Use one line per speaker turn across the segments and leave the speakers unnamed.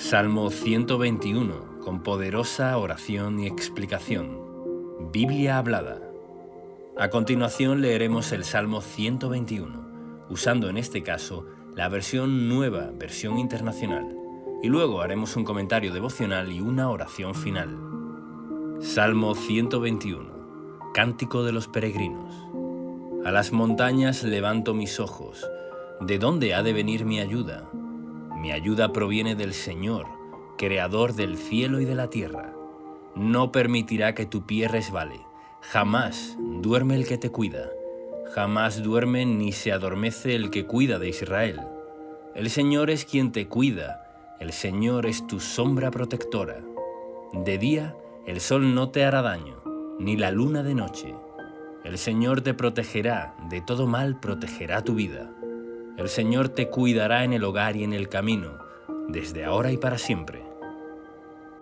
Salmo 121, con poderosa oración y explicación. Biblia hablada. A continuación leeremos el Salmo 121, usando en este caso la versión nueva, versión internacional, y luego haremos un comentario devocional y una oración final. Salmo 121, Cántico de los Peregrinos. A las montañas levanto mis ojos. ¿De dónde ha de venir mi ayuda? Mi ayuda proviene del Señor, Creador del cielo y de la tierra. No permitirá que tu pie resbale. Jamás duerme el que te cuida. Jamás duerme ni se adormece el que cuida de Israel. El Señor es quien te cuida. El Señor es tu sombra protectora. De día el sol no te hará daño, ni la luna de noche. El Señor te protegerá, de todo mal protegerá tu vida. El Señor te cuidará en el hogar y en el camino, desde ahora y para siempre.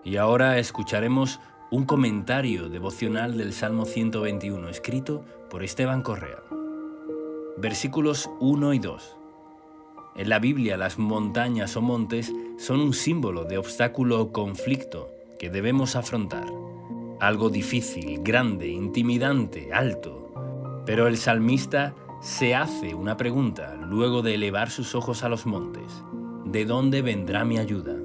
Y ahora escucharemos un comentario devocional del Salmo 121, escrito por Esteban Correa. Versículos 1 y 2. En la Biblia, las montañas o montes son un símbolo de obstáculo o conflicto que debemos afrontar. Algo difícil, grande, intimidante, alto. Pero el salmista se hace una pregunta luego de elevar sus ojos a los montes. ¿De dónde vendrá mi ayuda?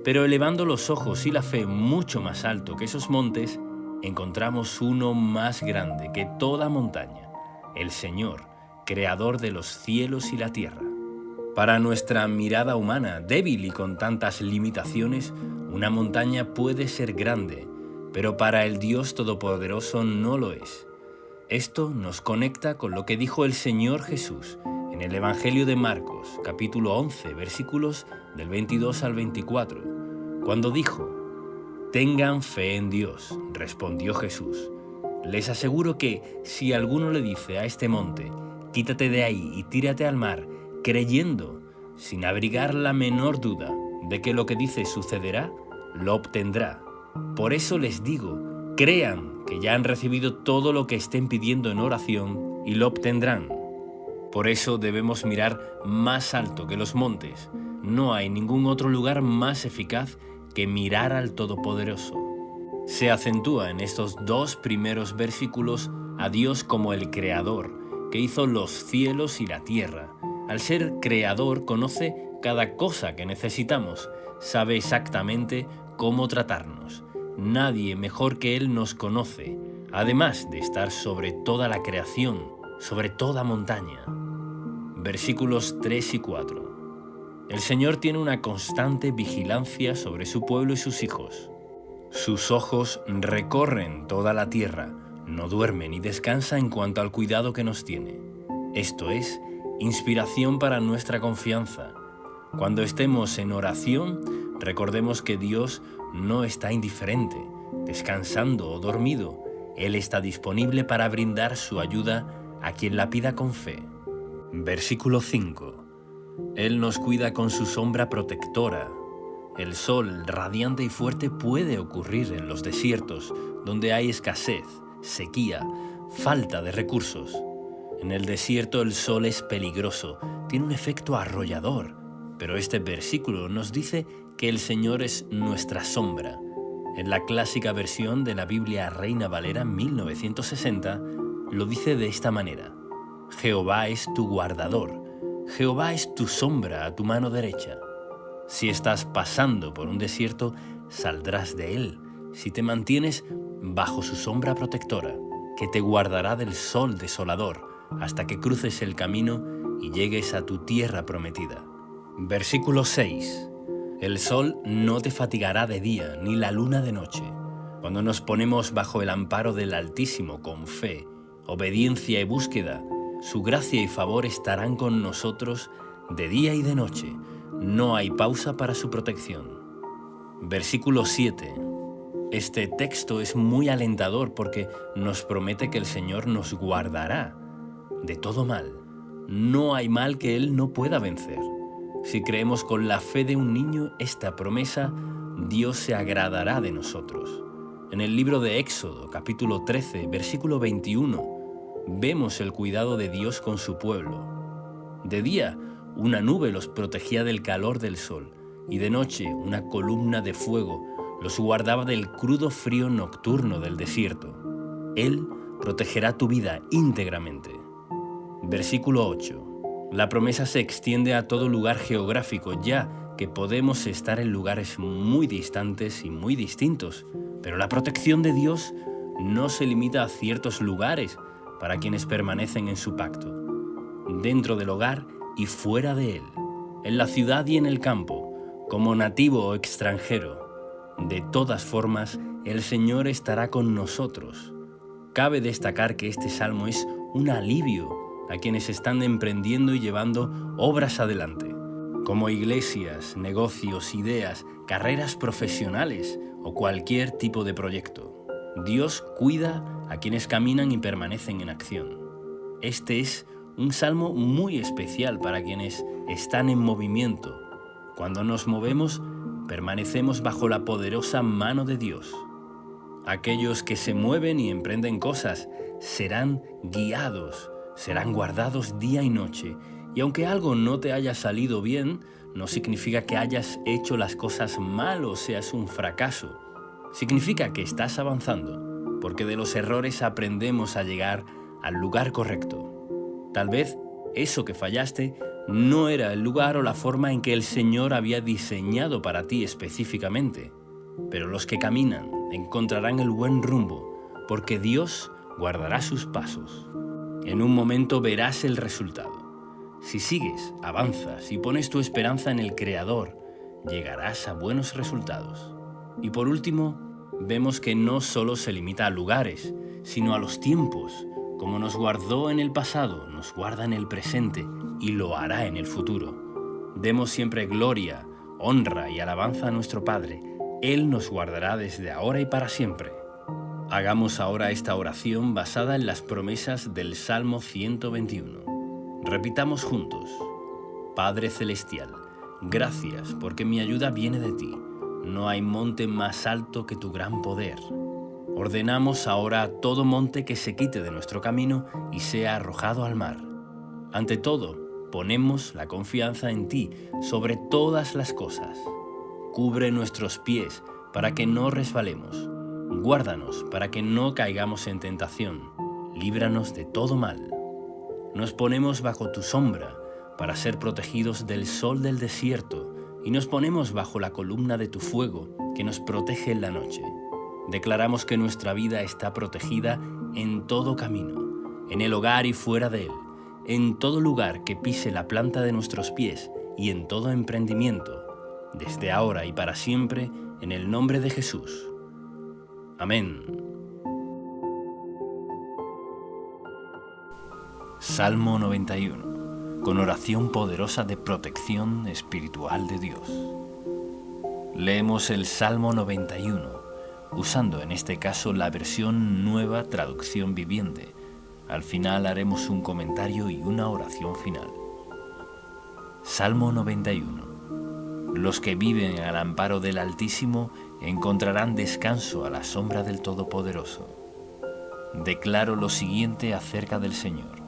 Pero elevando los ojos y la fe mucho más alto que esos montes, encontramos uno más grande que toda montaña, el Señor, Creador de los cielos y la tierra. Para nuestra mirada humana, débil y con tantas limitaciones, una montaña puede ser grande, pero para el Dios Todopoderoso no lo es. Esto nos conecta con lo que dijo el Señor Jesús en el Evangelio de Marcos, capítulo 11, versículos del 22 al 24, cuando dijo: «Tengan fe en Dios», respondió Jesús. «Les aseguro que si alguno le dice a este monte, quítate de ahí y tírate al mar, creyendo, sin abrigar la menor duda de que lo que dice sucederá, lo obtendrá. Por eso les digo, crean que ya han recibido todo lo que estén pidiendo en oración y lo obtendrán». Por eso debemos mirar más alto que los montes. No hay ningún otro lugar más eficaz que mirar al Todopoderoso. Se acentúa en estos dos primeros versículos a Dios como el Creador, que hizo los cielos y la tierra. Al ser Creador, conoce cada cosa que necesitamos, sabe exactamente cómo tratarnos. Nadie mejor que Él nos conoce, además de estar sobre toda la creación, sobre toda montaña. Versículos 3 y 4. El Señor tiene una constante vigilancia sobre su pueblo y sus hijos. Sus ojos recorren toda la tierra, no duerme ni descansa en cuanto al cuidado que nos tiene. Esto es inspiración para nuestra confianza. Cuando estemos en oración, recordemos que Dios no está indiferente, descansando o dormido. Él está disponible para brindar su ayuda a quien la pida con fe. Versículo 5. Él nos cuida con su sombra protectora. El sol radiante y fuerte puede ocurrir en los desiertos, donde hay escasez, sequía, falta de recursos. En el desierto el sol es peligroso, tiene un efecto arrollador, pero este versículo nos dice que el Señor es nuestra sombra. En la clásica versión de la Biblia Reina Valera 1960, lo dice de esta manera: Jehová es tu guardador, Jehová es tu sombra a tu mano derecha. Si estás pasando por un desierto, saldrás de él, si te mantienes bajo su sombra protectora, que te guardará del sol desolador, hasta que cruces el camino y llegues a tu tierra prometida. Versículo 6. El sol no te fatigará de día, ni la luna de noche. Cuando nos ponemos bajo el amparo del Altísimo con fe, obediencia y búsqueda, su gracia y favor estarán con nosotros de día y de noche. No hay pausa para su protección. Versículo 7. Este texto es muy alentador porque nos promete que el Señor nos guardará de todo mal. No hay mal que Él no pueda vencer. Si creemos con la fe de un niño esta promesa, Dios se agradará de nosotros. En el libro de Éxodo, capítulo 13, versículo 21, vemos el cuidado de Dios con su pueblo. De día, una nube los protegía del calor del sol, y de noche una columna de fuego los guardaba del crudo frío nocturno del desierto. Él protegerá tu vida íntegramente. Versículo 8. La promesa se extiende a todo lugar geográfico, ya que podemos estar en lugares muy distantes y muy distintos, pero la protección de Dios no se limita a ciertos lugares para quienes permanecen en su pacto. Dentro del hogar y fuera de él, en la ciudad y en el campo, como nativo o extranjero. De todas formas, el Señor estará con nosotros. Cabe destacar que este salmo es un alivio a quienes están emprendiendo y llevando obras adelante, como iglesias, negocios, ideas, carreras profesionales o cualquier tipo de proyecto. Dios cuida a quienes caminan y permanecen en acción. Este es un salmo muy especial para quienes están en movimiento. Cuando nos movemos, permanecemos bajo la poderosa mano de Dios. Aquellos que se mueven y emprenden cosas serán guiados, serán guardados día y noche. Y aunque algo no te haya salido bien, no significa que hayas hecho las cosas mal o seas un fracaso. Significa que estás avanzando, porque de los errores aprendemos a llegar al lugar correcto. Tal vez eso que fallaste no era el lugar o la forma en que el Señor había diseñado para ti específicamente, pero los que caminan encontrarán el buen rumbo, porque Dios guardará sus pasos. En un momento verás el resultado. Si sigues, avanzas y pones tu esperanza en el Creador, llegarás a buenos resultados. Y por último, vemos que no solo se limita a lugares, sino a los tiempos. Como nos guardó en el pasado, nos guarda en el presente y lo hará en el futuro. Demos siempre gloria, honra y alabanza a nuestro Padre. Él nos guardará desde ahora y para siempre. Hagamos ahora esta oración basada en las promesas del Salmo 121. Repitamos juntos. Padre Celestial, gracias porque mi ayuda viene de ti. No hay monte más alto que tu gran poder. Ordenamos ahora a todo monte que se quite de nuestro camino y sea arrojado al mar. Ante todo, ponemos la confianza en ti sobre todas las cosas. Cubre nuestros pies para que no resbalemos. Guárdanos para que no caigamos en tentación. Líbranos de todo mal. Nos ponemos bajo tu sombra para ser protegidos del sol del desierto y nos ponemos bajo la columna de tu fuego que nos protege en la noche. Declaramos que nuestra vida está protegida en todo camino, en el hogar y fuera de él, en todo lugar que pise la planta de nuestros pies y en todo emprendimiento, desde ahora y para siempre, en el nombre de Jesús. Amén. Salmo 91, con oración poderosa de protección espiritual de Dios. Leemos el Salmo 91, usando en este caso la versión Nueva Traducción Viviente. Al final haremos un comentario y una oración final. Salmo 91. Los que viven al amparo del Altísimo encontrarán descanso a la sombra del Todopoderoso. Declaro lo siguiente acerca del Señor.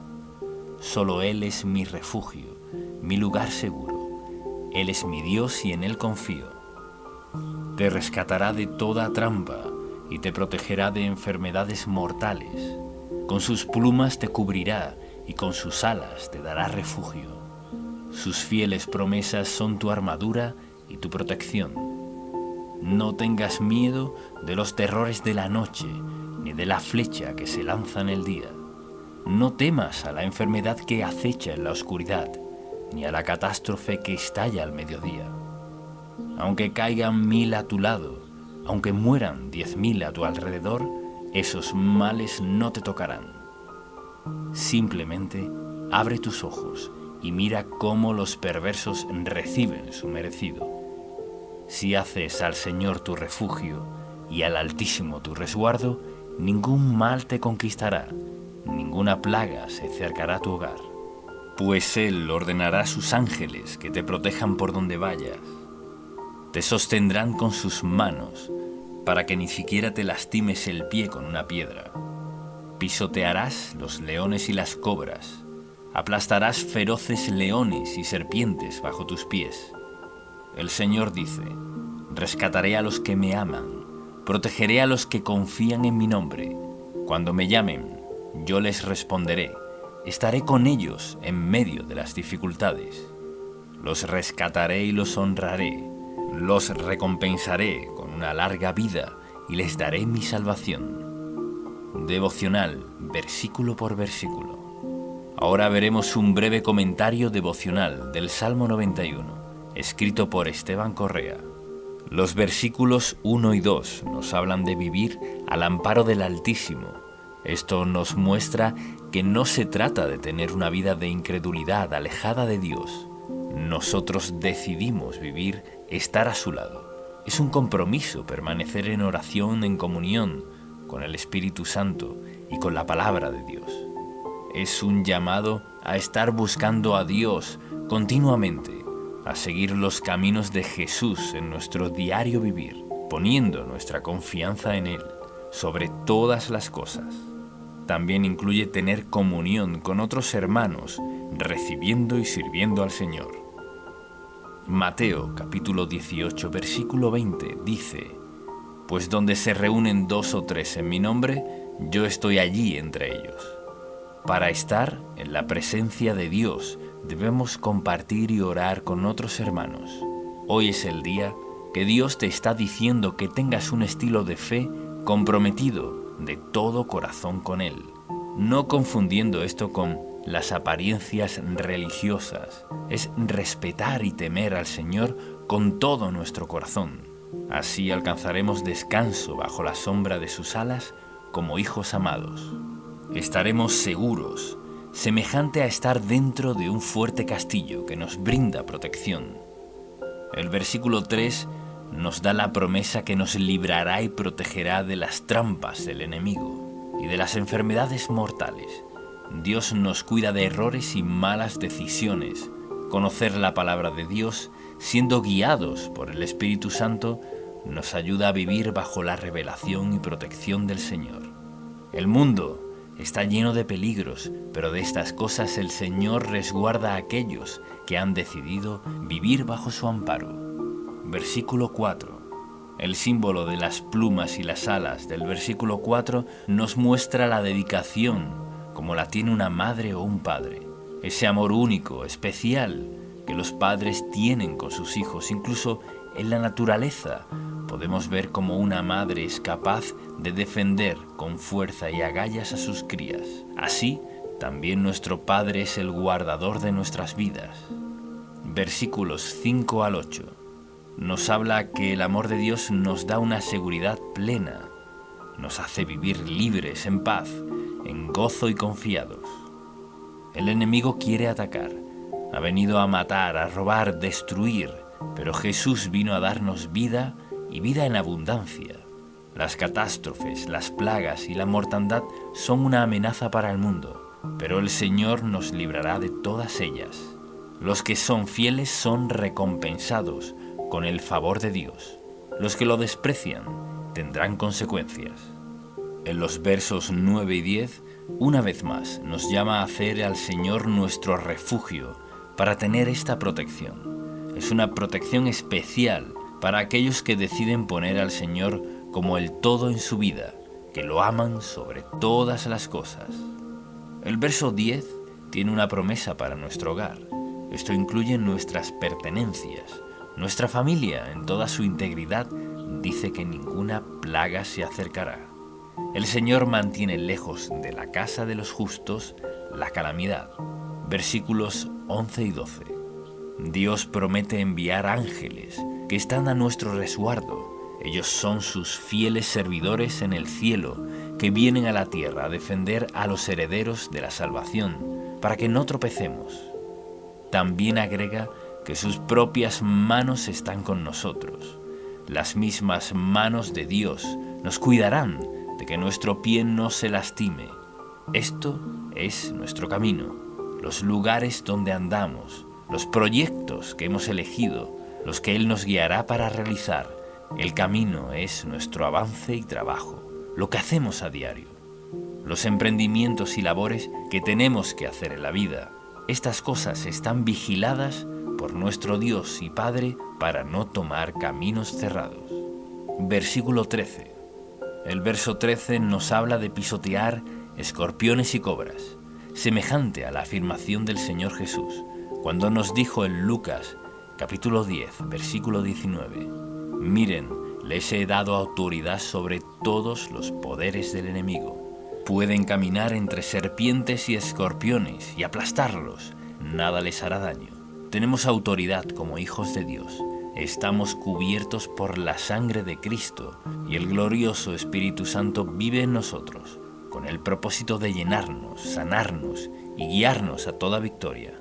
Solo Él es mi refugio, mi lugar seguro. Él es mi Dios y en Él confío. Te rescatará de toda trampa y te protegerá de enfermedades mortales. Con sus plumas te cubrirá y con sus alas te dará refugio. Sus fieles promesas son tu armadura y tu protección. No tengas miedo de los terrores de la noche, ni de la flecha que se lanza en el día. No temas a la enfermedad que acecha en la oscuridad, ni a la catástrofe que estalla al mediodía. Aunque caigan 1000 a tu lado, aunque mueran 10.000 a tu alrededor, esos males no te tocarán. Simplemente abre tus ojos y mira cómo los perversos reciben su merecido. Si haces al Señor tu refugio y al Altísimo tu resguardo, ningún mal te conquistará, ninguna plaga se acercará a tu hogar. Pues Él ordenará a sus ángeles que te protejan por donde vayas. Te sostendrán con sus manos para que ni siquiera te lastimes el pie con una piedra. Pisotearás los leones y las cobras. Aplastarás feroces leones y serpientes bajo tus pies. El Señor dice: rescataré a los que me aman, protegeré a los que confían en mi nombre. Cuando me llamen, yo les responderé. Estaré con ellos en medio de las dificultades. Los rescataré y los honraré. Los recompensaré con una larga vida y les daré mi salvación. Devocional, versículo por versículo. Ahora veremos un breve comentario devocional del Salmo 91, escrito por Esteban Correa. Los versículos 1 y 2 nos hablan de vivir al amparo del Altísimo. Esto nos muestra que no se trata de tener una vida de incredulidad alejada de Dios. Nosotros decidimos vivir, estar a su lado. Es un compromiso permanecer en oración, en comunión con el Espíritu Santo y con la palabra de Dios. Es un llamado a estar buscando a Dios continuamente, a seguir los caminos de Jesús en nuestro diario vivir, poniendo nuestra confianza en Él sobre todas las cosas. También incluye tener comunión con otros hermanos, recibiendo y sirviendo al Señor. Mateo capítulo 18 versículo 20 dice: pues donde se reúnen 2 o 3 en mi nombre, yo estoy allí entre ellos. Para estar en la presencia de Dios debemos compartir y orar con otros hermanos. Hoy es el día que Dios te está diciendo que tengas un estilo de fe comprometido de todo corazón con Él, no confundiendo esto con las apariencias religiosas. Es respetar y temer al Señor con todo nuestro corazón. Así alcanzaremos descanso bajo la sombra de sus alas como hijos amados. Estaremos seguros, semejante a estar dentro de un fuerte castillo que nos brinda protección. El versículo 3 nos da la promesa que nos librará y protegerá de las trampas del enemigo y de las enfermedades mortales. Dios nos cuida de errores y malas decisiones. Conocer la palabra de Dios, siendo guiados por el Espíritu Santo, nos ayuda a vivir bajo la revelación y protección del Señor. El mundo está lleno de peligros, pero de estas cosas el Señor resguarda a aquellos que han decidido vivir bajo su amparo. Versículo 4. El símbolo de las plumas y las alas del versículo 4 nos muestra la dedicación como la tiene una madre o un padre. Ese amor único, especial, que los padres tienen con sus hijos. Incluso en la naturaleza podemos ver cómo una madre es capaz de defender con fuerza y agallas a sus crías. Así, también nuestro Padre es el guardador de nuestras vidas. Versículos 5 al 8. Nos habla que el amor de Dios nos da una seguridad plena. Nos hace vivir libres, en paz, en gozo y confiados. El enemigo quiere atacar. Ha venido a matar, a robar, destruir, pero Jesús vino a darnos vida y vida en abundancia. Las catástrofes, las plagas y la mortandad son una amenaza para el mundo, pero el Señor nos librará de todas ellas. Los que son fieles son recompensados con el favor de Dios. Los que lo desprecian tendrán consecuencias. En los versos 9 y 10, una vez más, nos llama a hacer al Señor nuestro refugio para tener esta protección. Es una protección especial para aquellos que deciden poner al Señor como el todo en su vida, que lo aman sobre todas las cosas. El verso 10 tiene una promesa para nuestro hogar. Esto incluye nuestras pertenencias. Nuestra familia, en toda su integridad, dice que ninguna plaga se acercará. El Señor mantiene lejos de la casa de los justos la calamidad. Versículos 11 y 12. Dios promete enviar ángeles que están a nuestro resguardo. Ellos son sus fieles servidores en el cielo, que vienen a la tierra a defender a los herederos de la salvación, para que no tropecemos. También agrega que sus propias manos están con nosotros. Las mismas manos de Dios nos cuidarán de que nuestro pie no se lastime. Esto es nuestro camino, los lugares donde andamos, los proyectos que hemos elegido, los que Él nos guiará para realizar. El camino es nuestro avance y trabajo, lo que hacemos a diario, los emprendimientos y labores que tenemos que hacer en la vida. Estas cosas están vigiladas por nuestro Dios y Padre para no tomar caminos cerrados. Versículo 13. El verso 13 nos habla de pisotear escorpiones y cobras, semejante a la afirmación del Señor Jesús, cuando nos dijo en Lucas, capítulo 10, versículo 19, «Miren, les he dado autoridad sobre todos los poderes del enemigo. Pueden caminar entre serpientes y escorpiones y aplastarlos. Nada les hará daño». Tenemos autoridad como hijos de Dios. Estamos cubiertos por la sangre de Cristo y el glorioso Espíritu Santo vive en nosotros, con el propósito de llenarnos, sanarnos y guiarnos a toda victoria.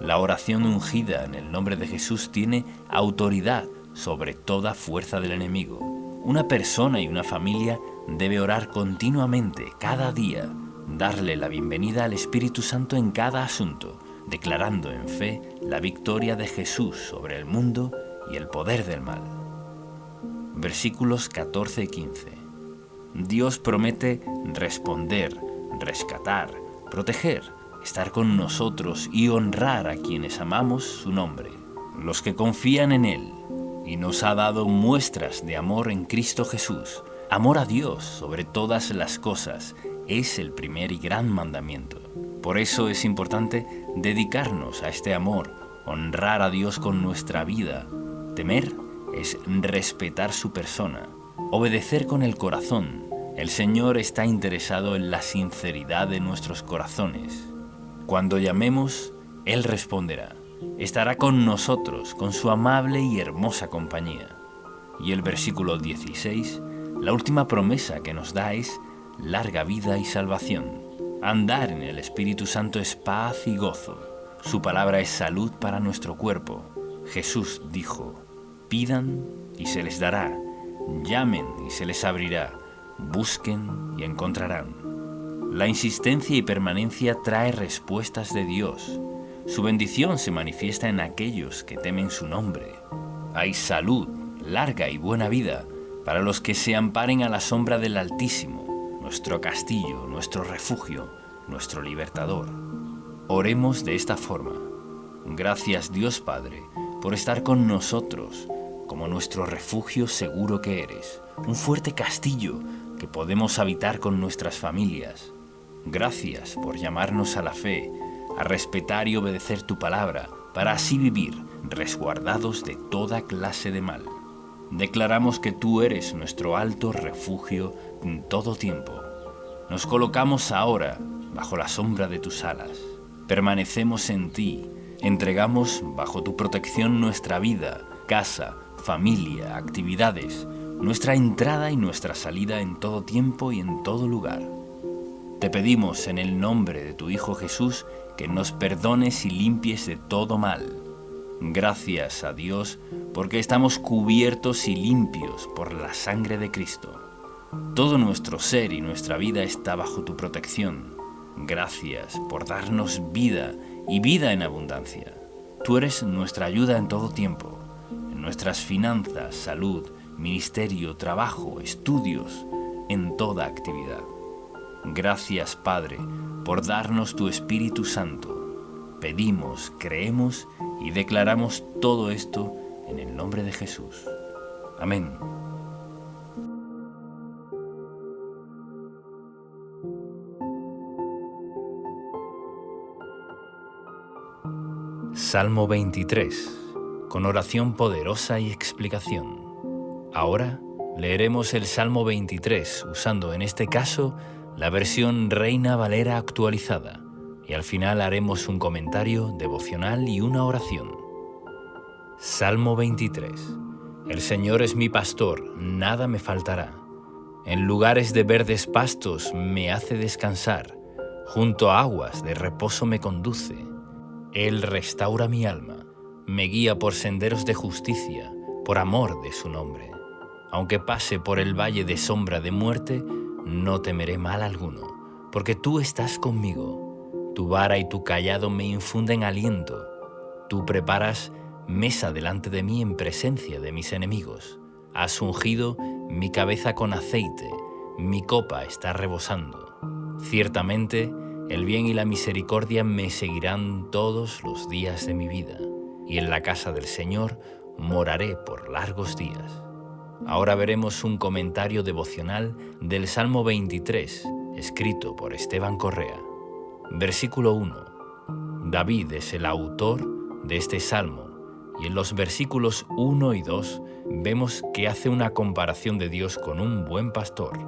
La oración ungida en el nombre de Jesús tiene autoridad sobre toda fuerza del enemigo. Una persona y una familia debe orar continuamente, cada día, darle la bienvenida al Espíritu Santo en cada asunto, declarando en fe la victoria de Jesús sobre el mundo y el poder del mal. Versículos 14 y 15. Dios promete responder, rescatar, proteger, estar con nosotros y honrar a quienes amamos su nombre, los que confían en Él, y nos ha dado muestras de amor en Cristo Jesús. Amor a Dios sobre todas las cosas es el primer y gran mandamiento. Por eso es importante dedicarnos a este amor, honrar a Dios con nuestra vida. Temer es respetar su persona, obedecer con el corazón. El Señor está interesado en la sinceridad de nuestros corazones. Cuando llamemos, Él responderá. Estará con nosotros, con su amable y hermosa compañía. Y el versículo 16, la última promesa que nos da es larga vida y salvación. Andar en el Espíritu Santo es paz y gozo. Su palabra es salud para nuestro cuerpo. Jesús dijo, pidan y se les dará, llamen y se les abrirá, busquen y encontrarán. La insistencia y permanencia trae respuestas de Dios. Su bendición se manifiesta en aquellos que temen su nombre. Hay salud, larga y buena vida para los que se amparen a la sombra del Altísimo, nuestro castillo, nuestro refugio, nuestro libertador. Oremos de esta forma. Gracias, Dios Padre, por estar con nosotros, como nuestro refugio seguro que eres, un fuerte castillo que podemos habitar con nuestras familias. Gracias por llamarnos a la fe, a respetar y obedecer tu palabra, para así vivir resguardados de toda clase de mal. Declaramos que tú eres nuestro alto refugio en todo tiempo. Nos colocamos ahora bajo la sombra de tus alas. Permanecemos en ti. Entregamos bajo tu protección nuestra vida, casa, familia, actividades, nuestra entrada y nuestra salida en todo tiempo y en todo lugar. Te pedimos en el nombre de tu Hijo Jesús que nos perdones y limpies de todo mal. Gracias a Dios porque estamos cubiertos y limpios por la sangre de Cristo. Todo nuestro ser y nuestra vida está bajo tu protección. Gracias por darnos vida y vida en abundancia. Tú eres nuestra ayuda en todo tiempo, en nuestras finanzas, salud, ministerio, trabajo, estudios, en toda actividad. Gracias, Padre, por darnos tu Espíritu Santo. Pedimos, creemos y declaramos todo esto en el nombre de Jesús. Amén. Salmo 23, con oración poderosa y explicación. Ahora leeremos el Salmo 23 usando en este caso la versión Reina Valera actualizada, y al final haremos un comentario devocional y una oración. Salmo 23. El Señor es mi pastor, nada me faltará. En lugares de verdes pastos me hace descansar, junto a aguas de reposo me conduce. Él restaura mi alma, me guía por senderos de justicia, por amor de su nombre. Aunque pase por el valle de sombra de muerte, no temeré mal alguno, porque tú estás conmigo. Tu vara y tu cayado me infunden aliento. Tú preparas mesa delante de mí en presencia de mis enemigos. Has ungido mi cabeza con aceite, mi copa está rebosando. Ciertamente, el bien y la misericordia me seguirán todos los días de mi vida, y en la casa del Señor moraré por largos días. Ahora veremos un comentario devocional del Salmo 23, escrito por Esteban Correa. Versículo 1. David es el autor de este salmo, y en los versículos 1 y 2 vemos que hace una comparación de Dios con un buen pastor.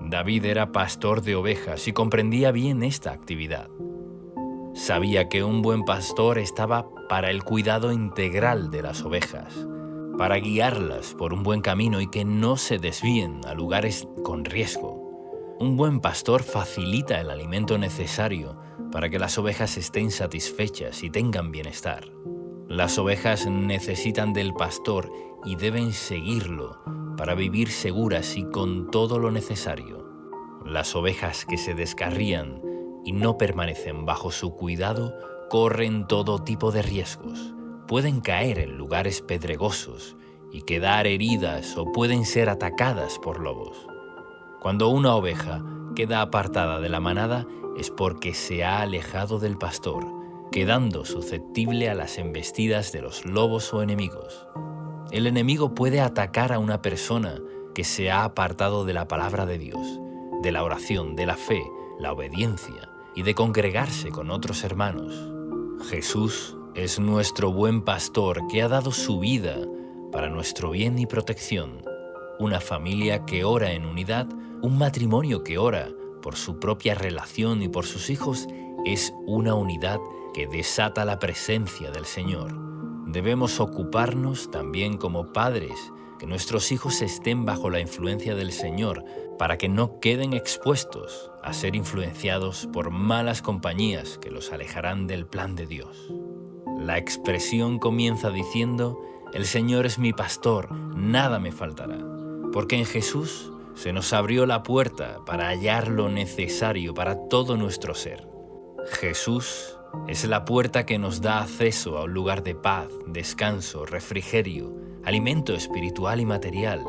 David era pastor de ovejas y comprendía bien esta actividad. Sabía que un buen pastor estaba para el cuidado integral de las ovejas, para guiarlas por un buen camino y que no se desvíen a lugares con riesgo. Un buen pastor facilita el alimento necesario para que las ovejas estén satisfechas y tengan bienestar. Las ovejas necesitan del pastor y deben seguirlo para vivir seguras y con todo lo necesario. Las ovejas que se descarrían y no permanecen bajo su cuidado corren todo tipo de riesgos. Pueden caer en lugares pedregosos y quedar heridas o pueden ser atacadas por lobos. Cuando una oveja queda apartada de la manada es porque se ha alejado del pastor, quedando susceptible a las embestidas de los lobos o enemigos. El enemigo puede atacar a una persona que se ha apartado de la palabra de Dios, de la oración, de la fe, la obediencia y de congregarse con otros hermanos. Jesús es nuestro buen pastor que ha dado su vida para nuestro bien y protección. Una familia que ora en unidad, un matrimonio que ora por su propia relación y por sus hijos, es una unidad que desata la presencia del Señor. Debemos ocuparnos también como padres, que nuestros hijos estén bajo la influencia del Señor, para que no queden expuestos a ser influenciados por malas compañías que los alejarán del plan de Dios. La expresión comienza diciendo: «El Señor es mi pastor, nada me faltará», porque en Jesús se nos abrió la puerta para hallar lo necesario para todo nuestro ser. Jesús es la puerta que nos da acceso a un lugar de paz, descanso, refrigerio, alimento espiritual y material.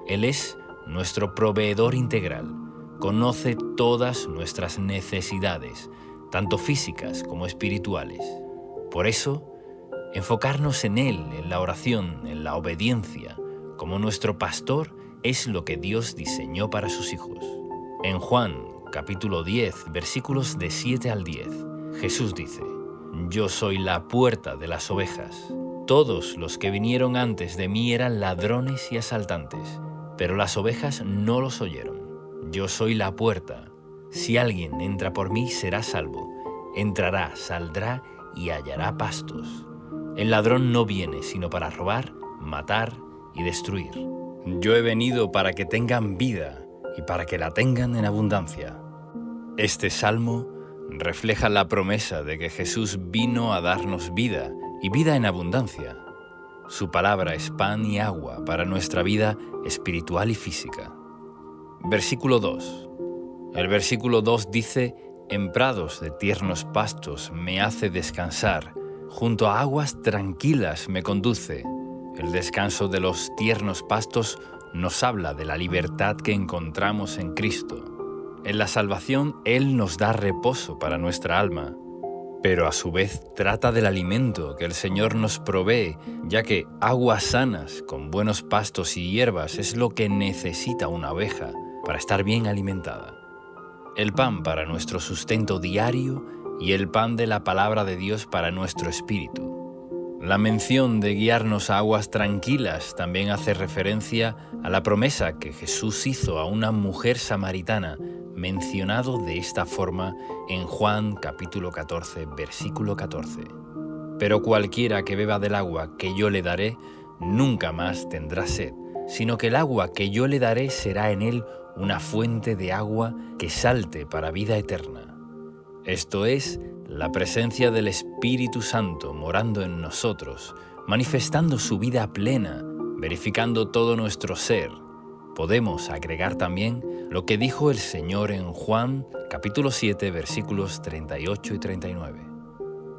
Él es nuestro proveedor integral. Conoce todas nuestras necesidades, tanto físicas como espirituales. Por eso, enfocarnos en Él, en la oración, en la obediencia, como nuestro pastor, es lo que Dios diseñó para sus hijos. En Juan, capítulo 10, versículos de 7 al 10, Jesús dice: «Yo soy la puerta de las ovejas. Todos los que vinieron antes de mí eran ladrones y asaltantes, pero las ovejas no los oyeron. Yo soy la puerta. Si alguien entra por mí, será salvo. Entrará, saldrá y hallará pastos. El ladrón no viene sino para robar, matar y destruir. Yo he venido para que tengan vida y para que la tengan en abundancia». Este salmo refleja la promesa de que Jesús vino a darnos vida y vida en abundancia. Su palabra es pan y agua para nuestra vida espiritual y física. Versículo 2. El versículo 2 dice: «En prados de tiernos pastos me hace descansar, junto a aguas tranquilas me conduce». El descanso de los tiernos pastos nos habla de la libertad que encontramos en Cristo. En la salvación, Él nos da reposo para nuestra alma, pero a su vez trata del alimento que el Señor nos provee, ya que aguas sanas, con buenos pastos y hierbas, es lo que necesita una oveja para estar bien alimentada. El pan para nuestro sustento diario y el pan de la palabra de Dios para nuestro espíritu. La mención de guiarnos a aguas tranquilas también hace referencia a la promesa que Jesús hizo a una mujer samaritana, mencionado de esta forma en Juan capítulo 14, versículo 14. «Pero cualquiera que beba del agua que yo le daré, nunca más tendrá sed, sino que el agua que yo le daré será en él una fuente de agua que salte para vida eterna». Esto es, la presencia del Espíritu Santo morando en nosotros, manifestando su vida plena, verificando todo nuestro ser. Podemos agregar también lo que dijo el Señor en Juan, capítulo 7, versículos 38 y 39.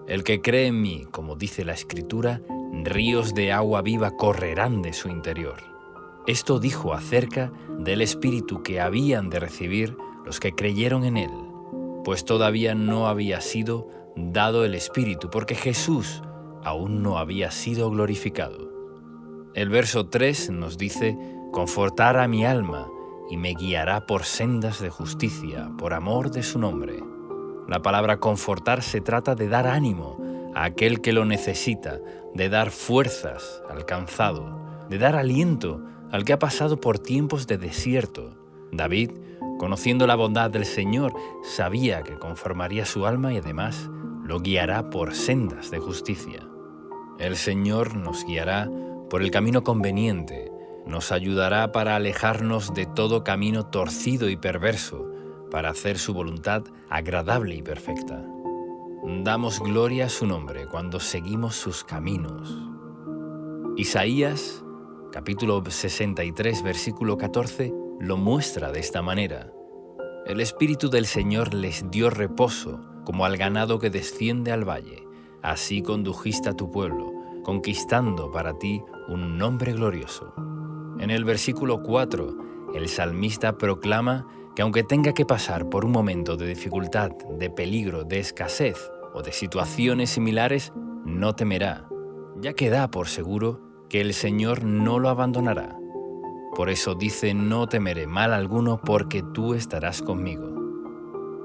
«El que cree en mí, como dice la Escritura, ríos de agua viva correrán de su interior». Esto dijo acerca del Espíritu que habían de recibir los que creyeron en Él, pues todavía no había sido dado el Espíritu, porque Jesús aún no había sido glorificado. El verso 3 nos dice: «Confortará mi alma y me guiará por sendas de justicia, por amor de su nombre». La palabra confortar se trata de dar ánimo a aquel que lo necesita, de dar fuerzas al cansado, de dar aliento al que ha pasado por tiempos de desierto. David, conociendo la bondad del Señor, sabía que conformaría su alma y además lo guiará por sendas de justicia. El Señor nos guiará por el camino conveniente, nos ayudará para alejarnos de todo camino torcido y perverso, para hacer su voluntad agradable y perfecta. Damos gloria a su nombre cuando seguimos sus caminos. Isaías, capítulo 63, versículo 14, lo muestra de esta manera: «El Espíritu del Señor les dio reposo, como al ganado que desciende al valle. Así condujiste a tu pueblo, conquistando para ti un nombre glorioso». En el versículo 4, el salmista proclama que aunque tenga que pasar por un momento de dificultad, de peligro, de escasez o de situaciones similares, no temerá, ya que da por seguro que el Señor no lo abandonará. Por eso dice: «No temeré mal alguno, porque tú estarás conmigo».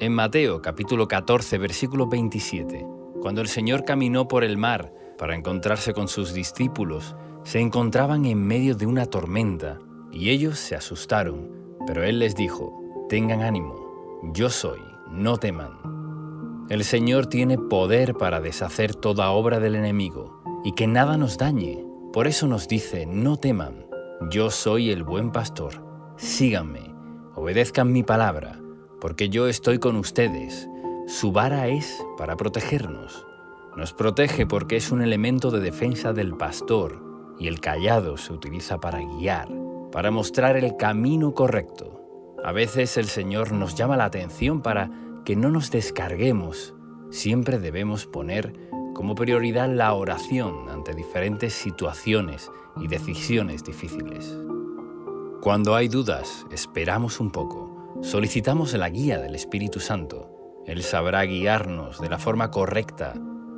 En Mateo capítulo 14, versículo 27, cuando el Señor caminó por el mar para encontrarse con sus discípulos, se encontraban en medio de una tormenta y ellos se asustaron, pero Él les dijo: «Tengan ánimo, yo soy, no teman». El Señor tiene poder para deshacer toda obra del enemigo y que nada nos dañe. Por eso nos dice: «No teman, yo soy el buen pastor, síganme, obedezcan mi palabra, porque yo estoy con ustedes». Su vara es para protegernos. Nos protege porque es un elemento de defensa del pastor, y el cayado se utiliza para guiar, para mostrar el camino correcto. A veces el Señor nos llama la atención para que no nos descarguemos. Siempre debemos poner como prioridad la oración ante diferentes situaciones y decisiones difíciles. Cuando hay dudas, esperamos un poco, solicitamos la guía del Espíritu Santo. Él sabrá guiarnos de la forma correcta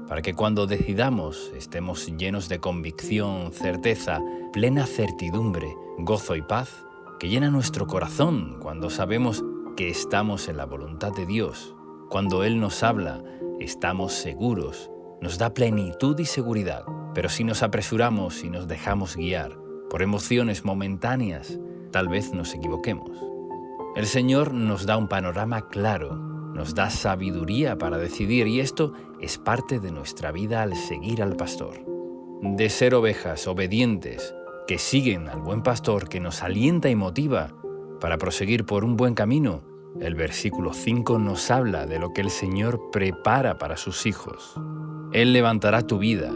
para que cuando decidamos estemos llenos de convicción, certeza, plena certidumbre, gozo y paz, que llena nuestro corazón cuando sabemos que estamos en la voluntad de Dios. Cuando Él nos habla, estamos seguros, nos da plenitud y seguridad. Pero si nos apresuramos y nos dejamos guiar por emociones momentáneas, tal vez nos equivoquemos. El Señor nos da un panorama claro, nos da sabiduría para decidir, y esto es parte de nuestra vida al seguir al pastor. De ser ovejas obedientes, que siguen al buen pastor que nos alienta y motiva para proseguir por un buen camino, el versículo 5 nos habla de lo que el Señor prepara para sus hijos. Él levantará tu vida,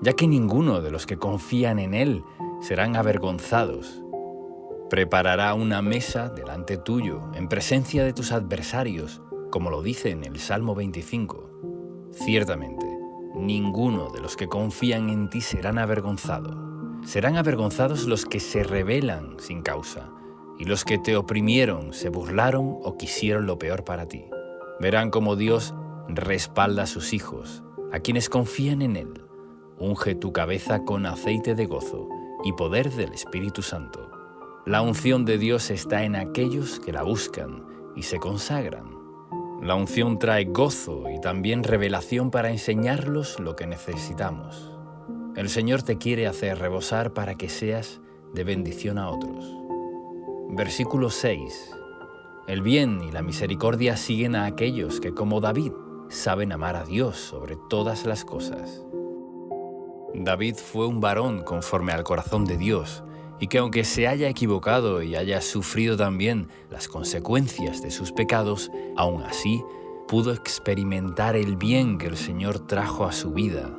ya que ninguno de los que confían en Él serán avergonzados. Preparará una mesa delante tuyo, en presencia de tus adversarios, como lo dice en el Salmo 25. Ciertamente, ninguno de los que confían en ti serán avergonzados. Serán avergonzados los que se rebelan sin causa, y los que te oprimieron, se burlaron o quisieron lo peor para ti. Verán cómo Dios respalda a sus hijos, a quienes confían en Él. Unge tu cabeza con aceite de gozo y poder del Espíritu Santo. La unción de Dios está en aquellos que la buscan y se consagran. La unción trae gozo y también revelación para enseñarlos lo que necesitamos. El Señor te quiere hacer rebosar para que seas de bendición a otros. Versículo 6. El bien y la misericordia siguen a aquellos que, como David, saben amar a Dios sobre todas las cosas. David fue un varón conforme al corazón de Dios, y que aunque se haya equivocado y haya sufrido también las consecuencias de sus pecados, aún así pudo experimentar el bien que el Señor trajo a su vida.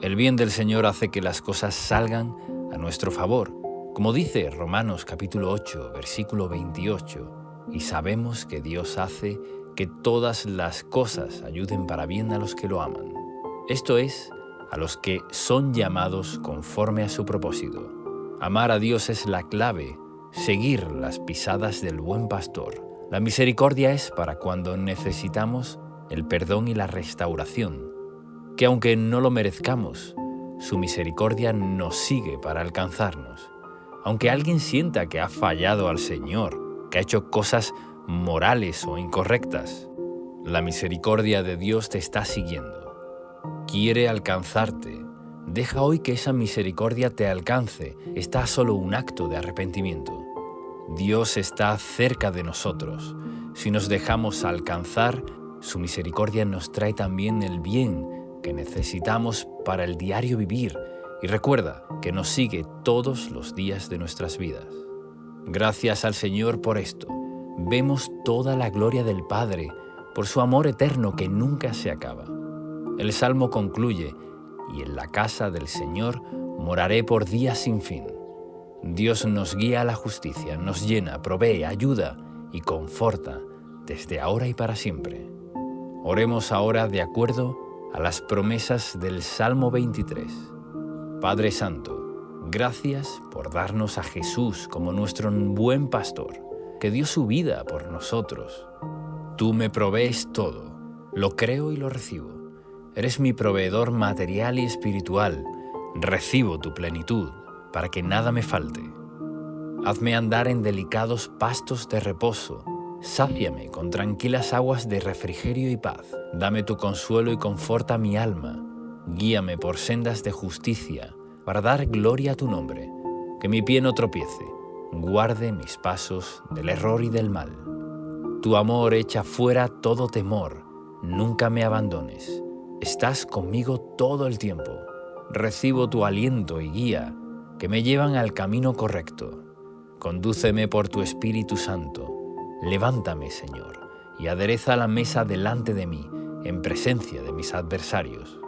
El bien del Señor hace que las cosas salgan a nuestro favor, como dice Romanos capítulo 8, versículo 28, y sabemos que Dios hace que todas las cosas ayuden para bien a los que lo aman. Esto es, a los que son llamados conforme a su propósito. Amar a Dios es la clave, seguir las pisadas del buen pastor. La misericordia es para cuando necesitamos el perdón y la restauración, que aunque no lo merezcamos, su misericordia nos sigue para alcanzarnos. Aunque alguien sienta que ha fallado al Señor, que ha hecho cosas morales o incorrectas, la misericordia de Dios te está siguiendo. Quiere alcanzarte. Deja hoy que esa misericordia te alcance. Está a solo un acto de arrepentimiento. Dios está cerca de nosotros. Si nos dejamos alcanzar, su misericordia nos trae también el bien que necesitamos para el diario vivir. Y recuerda que nos sigue todos los días de nuestras vidas. Gracias al Señor por esto. Vemos toda la gloria del Padre por su amor eterno que nunca se acaba. El Salmo concluye: y en la casa del Señor moraré por días sin fin. Dios nos guía a la justicia, nos llena, provee, ayuda y conforta desde ahora y para siempre. Oremos ahora de acuerdo a las promesas del Salmo 23. Padre Santo, gracias por darnos a Jesús como nuestro buen pastor, que dio su vida por nosotros. Tú me provees todo, lo creo y lo recibo. Eres mi proveedor material y espiritual. Recibo tu plenitud para que nada me falte. Hazme andar en delicados pastos de reposo. Sáciame con tranquilas aguas de refrigerio y paz. Dame tu consuelo y conforta mi alma. Guíame por sendas de justicia para dar gloria a tu nombre. Que mi pie no tropiece. Guarde mis pasos del error y del mal. Tu amor echa fuera todo temor. Nunca me abandones. Estás conmigo todo el tiempo. Recibo tu aliento y guía que me llevan al camino correcto. Condúceme por tu Espíritu Santo. Levántame, Señor, y adereza la mesa delante de mí, en presencia de mis adversarios.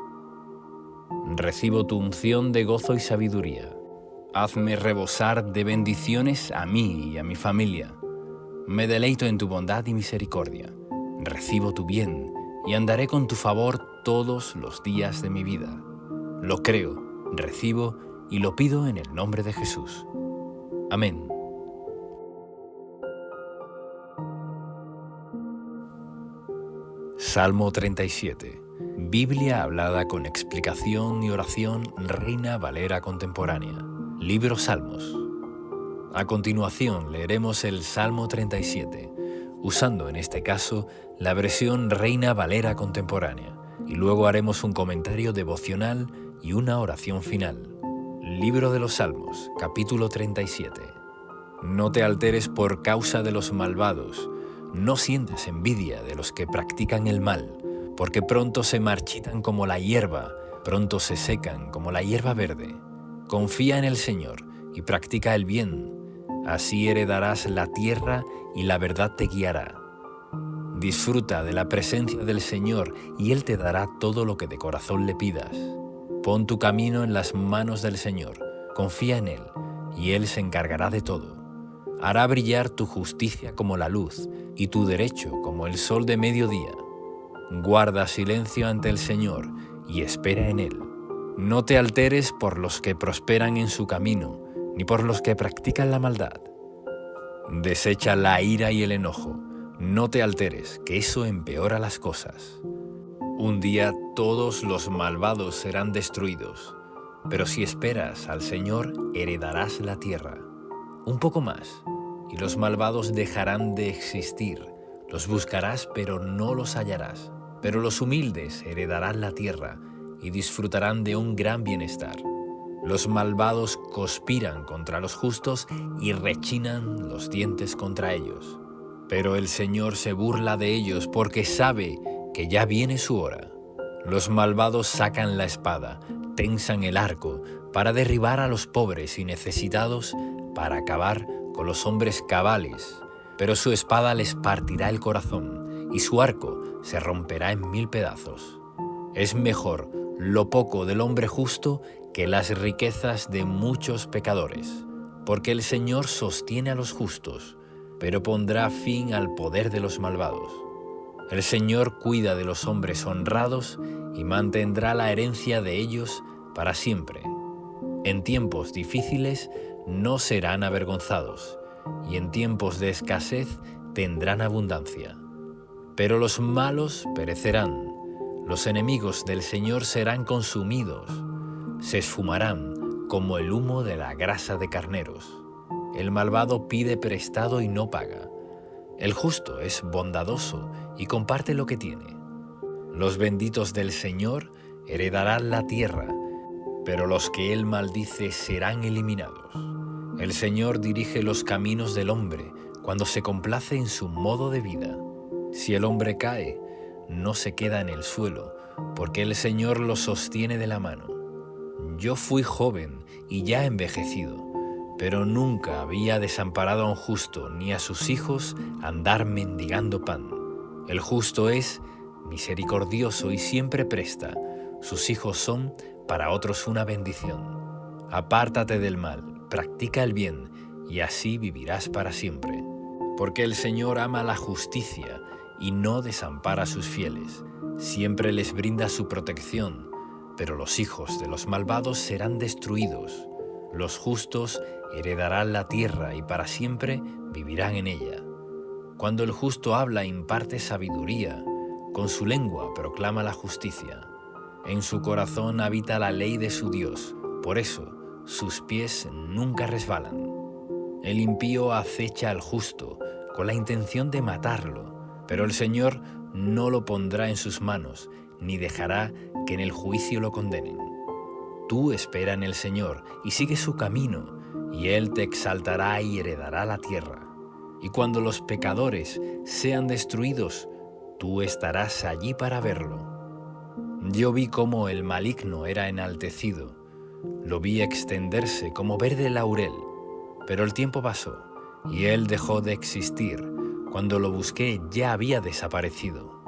Recibo tu unción de gozo y sabiduría. Hazme rebosar de bendiciones a mí y a mi familia. Me deleito en tu bondad y misericordia. Recibo tu bien y andaré con tu favor todos los días de mi vida. Lo creo, recibo y lo pido en el nombre de Jesús. Amén. Salmo 37. Biblia hablada con explicación y oración, Reina Valera contemporánea. Libro Salmos. A continuación leeremos el Salmo 37, usando en este caso la versión Reina Valera contemporánea, y luego haremos un comentario devocional y una oración final. Libro de los Salmos, capítulo 37. No te alteres por causa de los malvados, no sientas envidia de los que practican el mal, porque pronto se marchitan como la hierba, pronto se secan como la hierba verde. Confía en el Señor y practica el bien, así heredarás la tierra y la verdad te guiará. Disfruta de la presencia del Señor y Él te dará todo lo que de corazón le pidas. Pon tu camino en las manos del Señor, confía en Él y Él se encargará de todo. Hará brillar tu justicia como la luz y tu derecho como el sol de mediodía. Guarda silencio ante el Señor y espera en Él. No te alteres por los que prosperan en su camino, ni por los que practican la maldad. Desecha la ira y el enojo. No te alteres, que eso empeora las cosas. Un día todos los malvados serán destruidos, pero si esperas al Señor, heredarás la tierra. Un poco más, y los malvados dejarán de existir. Los buscarás, pero no los hallarás. Pero los humildes heredarán la tierra y disfrutarán de un gran bienestar. Los malvados conspiran contra los justos y rechinan los dientes contra ellos. Pero el Señor se burla de ellos porque sabe que ya viene su hora. Los malvados sacan la espada, tensan el arco para derribar a los pobres y necesitados, para acabar con los hombres cabales. Pero su espada les partirá el corazón y su arco se romperá en 1000 pedazos. Es mejor lo poco del hombre justo que las riquezas de muchos pecadores, porque el Señor sostiene a los justos, pero pondrá fin al poder de los malvados. El Señor cuida de los hombres honrados y mantendrá la herencia de ellos para siempre. En tiempos difíciles no serán avergonzados, y en tiempos de escasez tendrán abundancia. Pero los malos perecerán, los enemigos del Señor serán consumidos. se esfumarán como el humo de la grasa de carneros. El malvado pide prestado y no paga. El justo es bondadoso y comparte lo que tiene. Los benditos del Señor heredarán la tierra, pero los que Él maldice serán eliminados. El Señor dirige los caminos del hombre cuando se complace en su modo de vida. Si el hombre cae, no se queda en el suelo, porque el Señor lo sostiene de la mano. Yo fui joven y ya envejecido, pero nunca había desamparado a un justo ni a sus hijos andar mendigando pan. El justo es misericordioso y siempre presta. Sus hijos son para otros una bendición. Apártate del mal, practica el bien, y así vivirás para siempre. Porque el Señor ama la justicia y no desampara a sus fieles. Siempre les brinda su protección, pero los hijos de los malvados serán destruidos. Los justos heredarán la tierra y para siempre vivirán en ella. Cuando el justo habla, imparte sabiduría, con su lengua proclama la justicia. En su corazón habita la ley de su Dios, por eso sus pies nunca resbalan. El impío acecha al justo con la intención de matarlo, pero el Señor no lo pondrá en sus manos, ni dejará que en el juicio lo condenen. Tú espera en el Señor y sigue su camino, y Él te exaltará y heredará la tierra. Y cuando los pecadores sean destruidos, tú estarás allí para verlo. Yo vi cómo el maligno era enaltecido, lo vi extenderse como verde laurel, pero el tiempo pasó y él dejó de existir. Cuando lo busqué ya había desaparecido.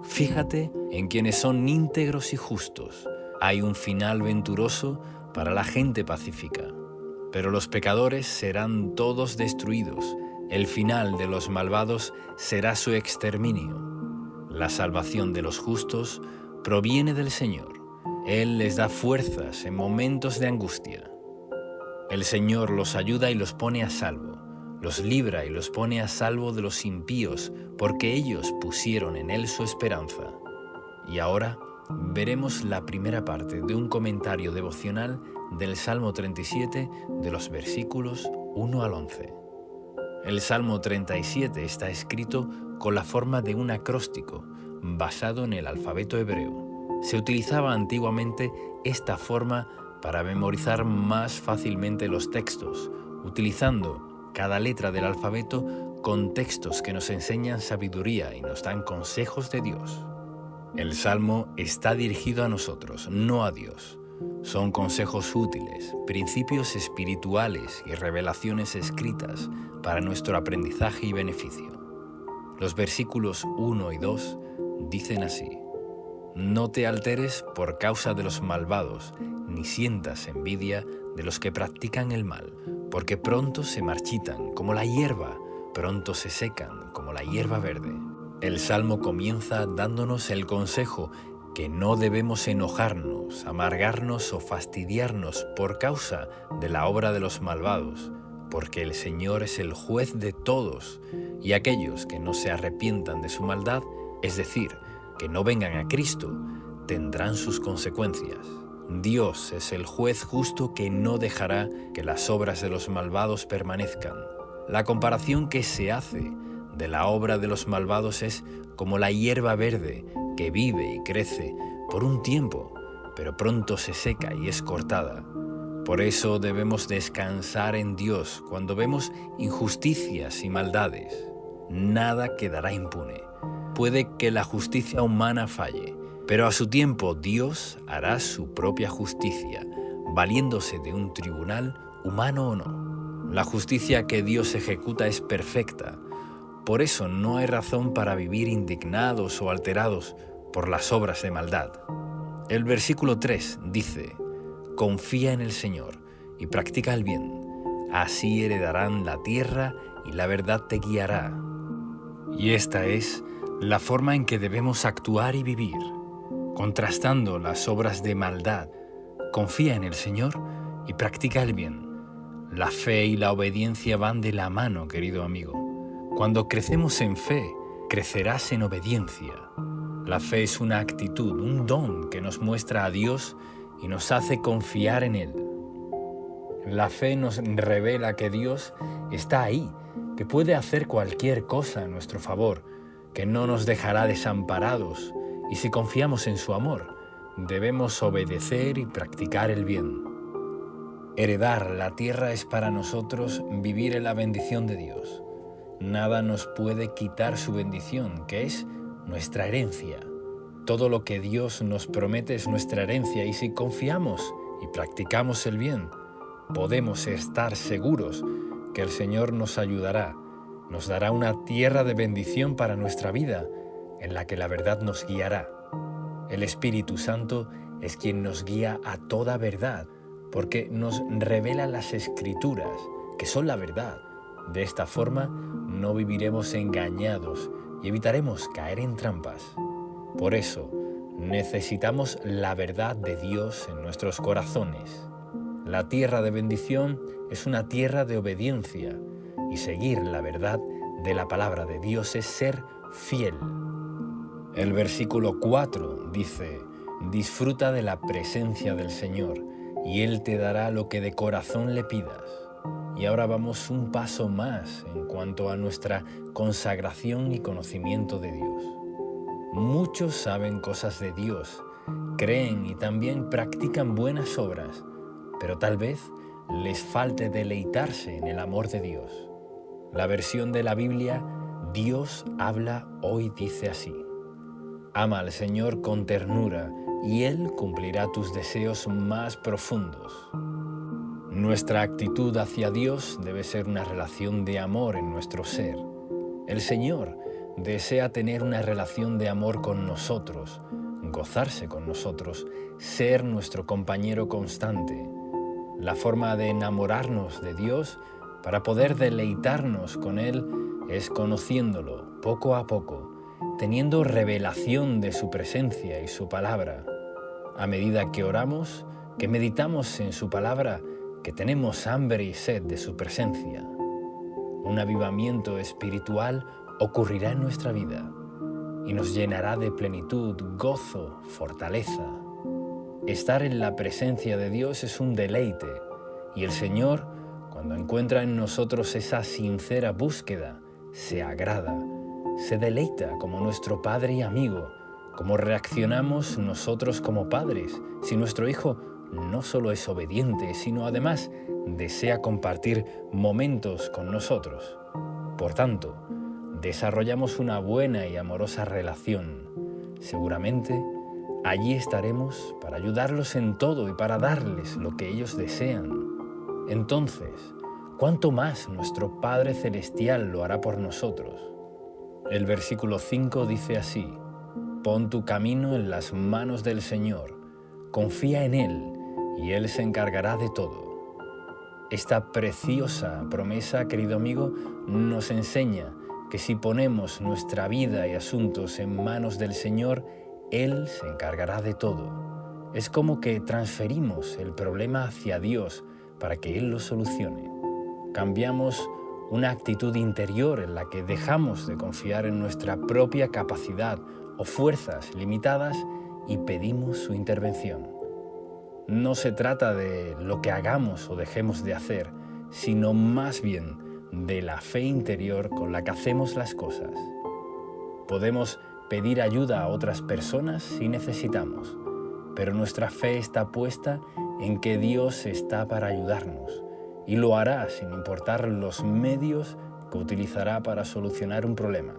Fíjate en quienes son íntegros y justos. Hay un final venturoso para la gente pacífica, pero los pecadores serán todos destruidos. El final de los malvados será su exterminio. La salvación de los justos proviene del Señor. Él les da fuerzas en momentos de angustia. El Señor los ayuda y los pone a salvo. Los libra y los pone a salvo de los impíos, porque ellos pusieron en Él su esperanza. Y ahora veremos la primera parte de un comentario devocional del Salmo 37, de los versículos 1 al 11. El Salmo 37 está escrito con la forma de un acróstico, basado en el alfabeto hebreo. Se utilizaba antiguamente esta forma para memorizar más fácilmente los textos, utilizando cada letra del alfabeto con textos que nos enseñan sabiduría y nos dan consejos de Dios. El Salmo está dirigido a nosotros, no a Dios. Son consejos útiles, principios espirituales y revelaciones escritas para nuestro aprendizaje y beneficio. Los versículos 1 y 2 dicen así: No te alteres por causa de los malvados, ni sientas envidia de los que practican el mal, porque pronto se marchitan como la hierba, pronto se secan como la hierba verde. El Salmo comienza dándonos el consejo que no debemos enojarnos, amargarnos o fastidiarnos por causa de la obra de los malvados, porque el Señor es el juez de todos, y aquellos que no se arrepientan de su maldad, es decir, que no vengan a Cristo, tendrán sus consecuencias. Dios es el juez justo que no dejará que las obras de los malvados permanezcan. La comparación que se hace de la obra de los malvados es como la hierba verde que vive y crece por un tiempo, pero pronto se seca y es cortada. Por eso debemos descansar en Dios cuando vemos injusticias y maldades. Nada quedará impune. Puede que la justicia humana falle, pero a su tiempo Dios hará su propia justicia, valiéndose de un tribunal humano o no. La justicia que Dios ejecuta es perfecta. Por eso no hay razón para vivir indignados o alterados por las obras de maldad. El versículo 3 dice: Confía en el Señor y practica el bien. Así heredarán la tierra y la verdad te guiará. Y esta es la forma en que debemos actuar y vivir, contrastando las obras de maldad. Confía en el Señor y practica el bien. La fe y la obediencia van de la mano, querido amigo. Cuando crecemos en fe, crecerás en obediencia. La fe es una actitud, un don que nos muestra a Dios y nos hace confiar en Él. La fe nos revela que Dios está ahí, que puede hacer cualquier cosa en nuestro favor, que no nos dejará desamparados, y si confiamos en su amor, debemos obedecer y practicar el bien. Heredar la tierra es para nosotros vivir en la bendición de Dios. Nada nos puede quitar su bendición, que es nuestra herencia. Todo lo que Dios nos promete es nuestra herencia, y si confiamos y practicamos el bien, podemos estar seguros que el Señor nos ayudará, nos dará una tierra de bendición para nuestra vida, en la que la verdad nos guiará. El Espíritu Santo es quien nos guía a toda verdad, porque nos revela las Escrituras, que son la verdad. De esta forma no viviremos engañados y evitaremos caer en trampas. Por eso, necesitamos la verdad de Dios en nuestros corazones. La tierra de bendición es una tierra de obediencia, y seguir la verdad de la palabra de Dios es ser fiel. El versículo 4 dice: disfruta de la presencia del Señor, y Él te dará lo que de corazón le pidas. Y ahora vamos un paso más en cuanto a nuestra consagración y conocimiento de Dios. Muchos saben cosas de Dios, creen y también practican buenas obras, pero tal vez les falte deleitarse en el amor de Dios. La versión de la Biblia Dios habla hoy dice así: ama al Señor con ternura, y Él cumplirá tus deseos más profundos. Nuestra actitud hacia Dios debe ser una relación de amor en nuestro ser. El Señor desea tener una relación de amor con nosotros, gozarse con nosotros, ser nuestro compañero constante. La forma de enamorarnos de Dios para poder deleitarnos con Él es conociéndolo poco a poco, teniendo revelación de su presencia y su palabra. A medida que oramos, que meditamos en su palabra, que tenemos hambre y sed de su presencia. Un avivamiento espiritual ocurrirá en nuestra vida y nos llenará de plenitud, gozo, fortaleza. Estar en la presencia de Dios es un deleite, y el Señor, cuando encuentra en nosotros esa sincera búsqueda, se agrada, se deleita como nuestro Padre y amigo, como reaccionamos nosotros como padres, si nuestro hijo no solo es obediente, sino además desea compartir momentos con nosotros. Por tanto, desarrollamos una buena y amorosa relación. Seguramente, allí estaremos para ayudarlos en todo y para darles lo que ellos desean. Entonces, ¿cuánto más nuestro Padre Celestial lo hará por nosotros? El versículo 5 dice así: pon tu camino en las manos del Señor, confía en Él, y Él se encargará de todo. Esta preciosa promesa, querido amigo, nos enseña que si ponemos nuestra vida y asuntos en manos del Señor, Él se encargará de todo. Es como que transferimos el problema hacia Dios para que Él lo solucione. Cambiamos una actitud interior en la que dejamos de confiar en nuestra propia capacidad o fuerzas limitadas y pedimos su intervención. No se trata de lo que hagamos o dejemos de hacer, sino más bien de la fe interior con la que hacemos las cosas. Podemos pedir ayuda a otras personas si necesitamos, pero nuestra fe está puesta en que Dios está para ayudarnos y lo hará sin importar los medios que utilizará para solucionar un problema.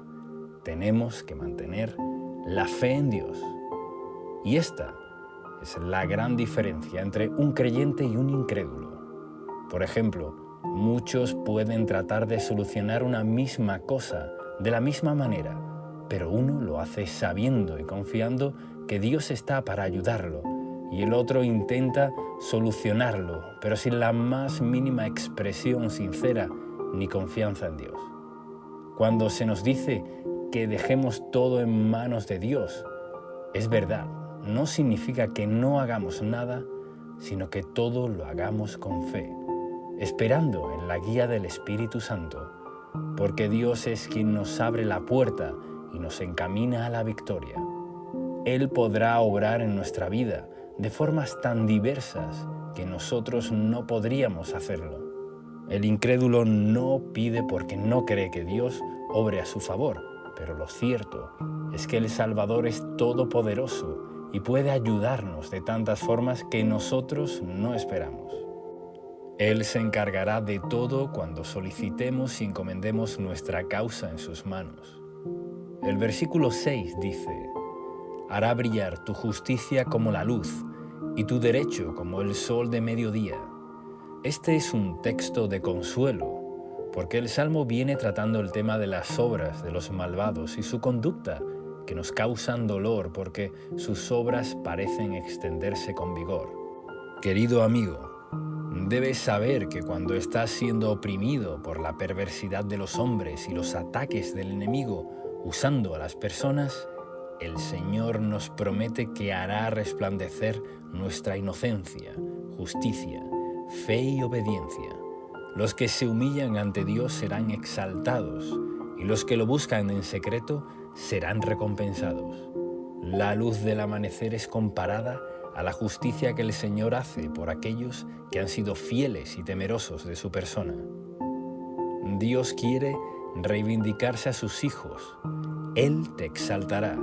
Tenemos que mantener la fe en Dios. Y esta es la gran diferencia entre un creyente y un incrédulo. Por ejemplo, muchos pueden tratar de solucionar una misma cosa de la misma manera, pero uno lo hace sabiendo y confiando que Dios está para ayudarlo, y el otro intenta solucionarlo, pero sin la más mínima expresión sincera ni confianza en Dios. Cuando se nos dice que dejemos todo en manos de Dios, es verdad, no significa que no hagamos nada, sino que todo lo hagamos con fe, esperando en la guía del Espíritu Santo, porque Dios es quien nos abre la puerta y nos encamina a la victoria. Él podrá obrar en nuestra vida, de formas tan diversas que nosotros no podríamos hacerlo. El incrédulo no pide porque no cree que Dios obre a su favor, pero lo cierto es que el Salvador es todopoderoso y puede ayudarnos de tantas formas que nosotros no esperamos. Él se encargará de todo cuando solicitemos y encomendemos nuestra causa en sus manos. El versículo 6 dice: hará brillar tu justicia como la luz y tu derecho como el sol de mediodía. Este es un texto de consuelo, porque el Salmo viene tratando el tema de las obras de los malvados y su conducta, que nos causan dolor porque sus obras parecen extenderse con vigor. Querido amigo, debes saber que cuando estás siendo oprimido por la perversidad de los hombres y los ataques del enemigo usando a las personas, el Señor nos promete que hará resplandecer nuestra inocencia, justicia, fe y obediencia. Los que se humillan ante Dios serán exaltados y los que lo buscan en secreto serán recompensados. La luz del amanecer es comparada a la justicia que el Señor hace por aquellos que han sido fieles y temerosos de su persona. Dios quiere reivindicarse a sus hijos. Él te exaltará.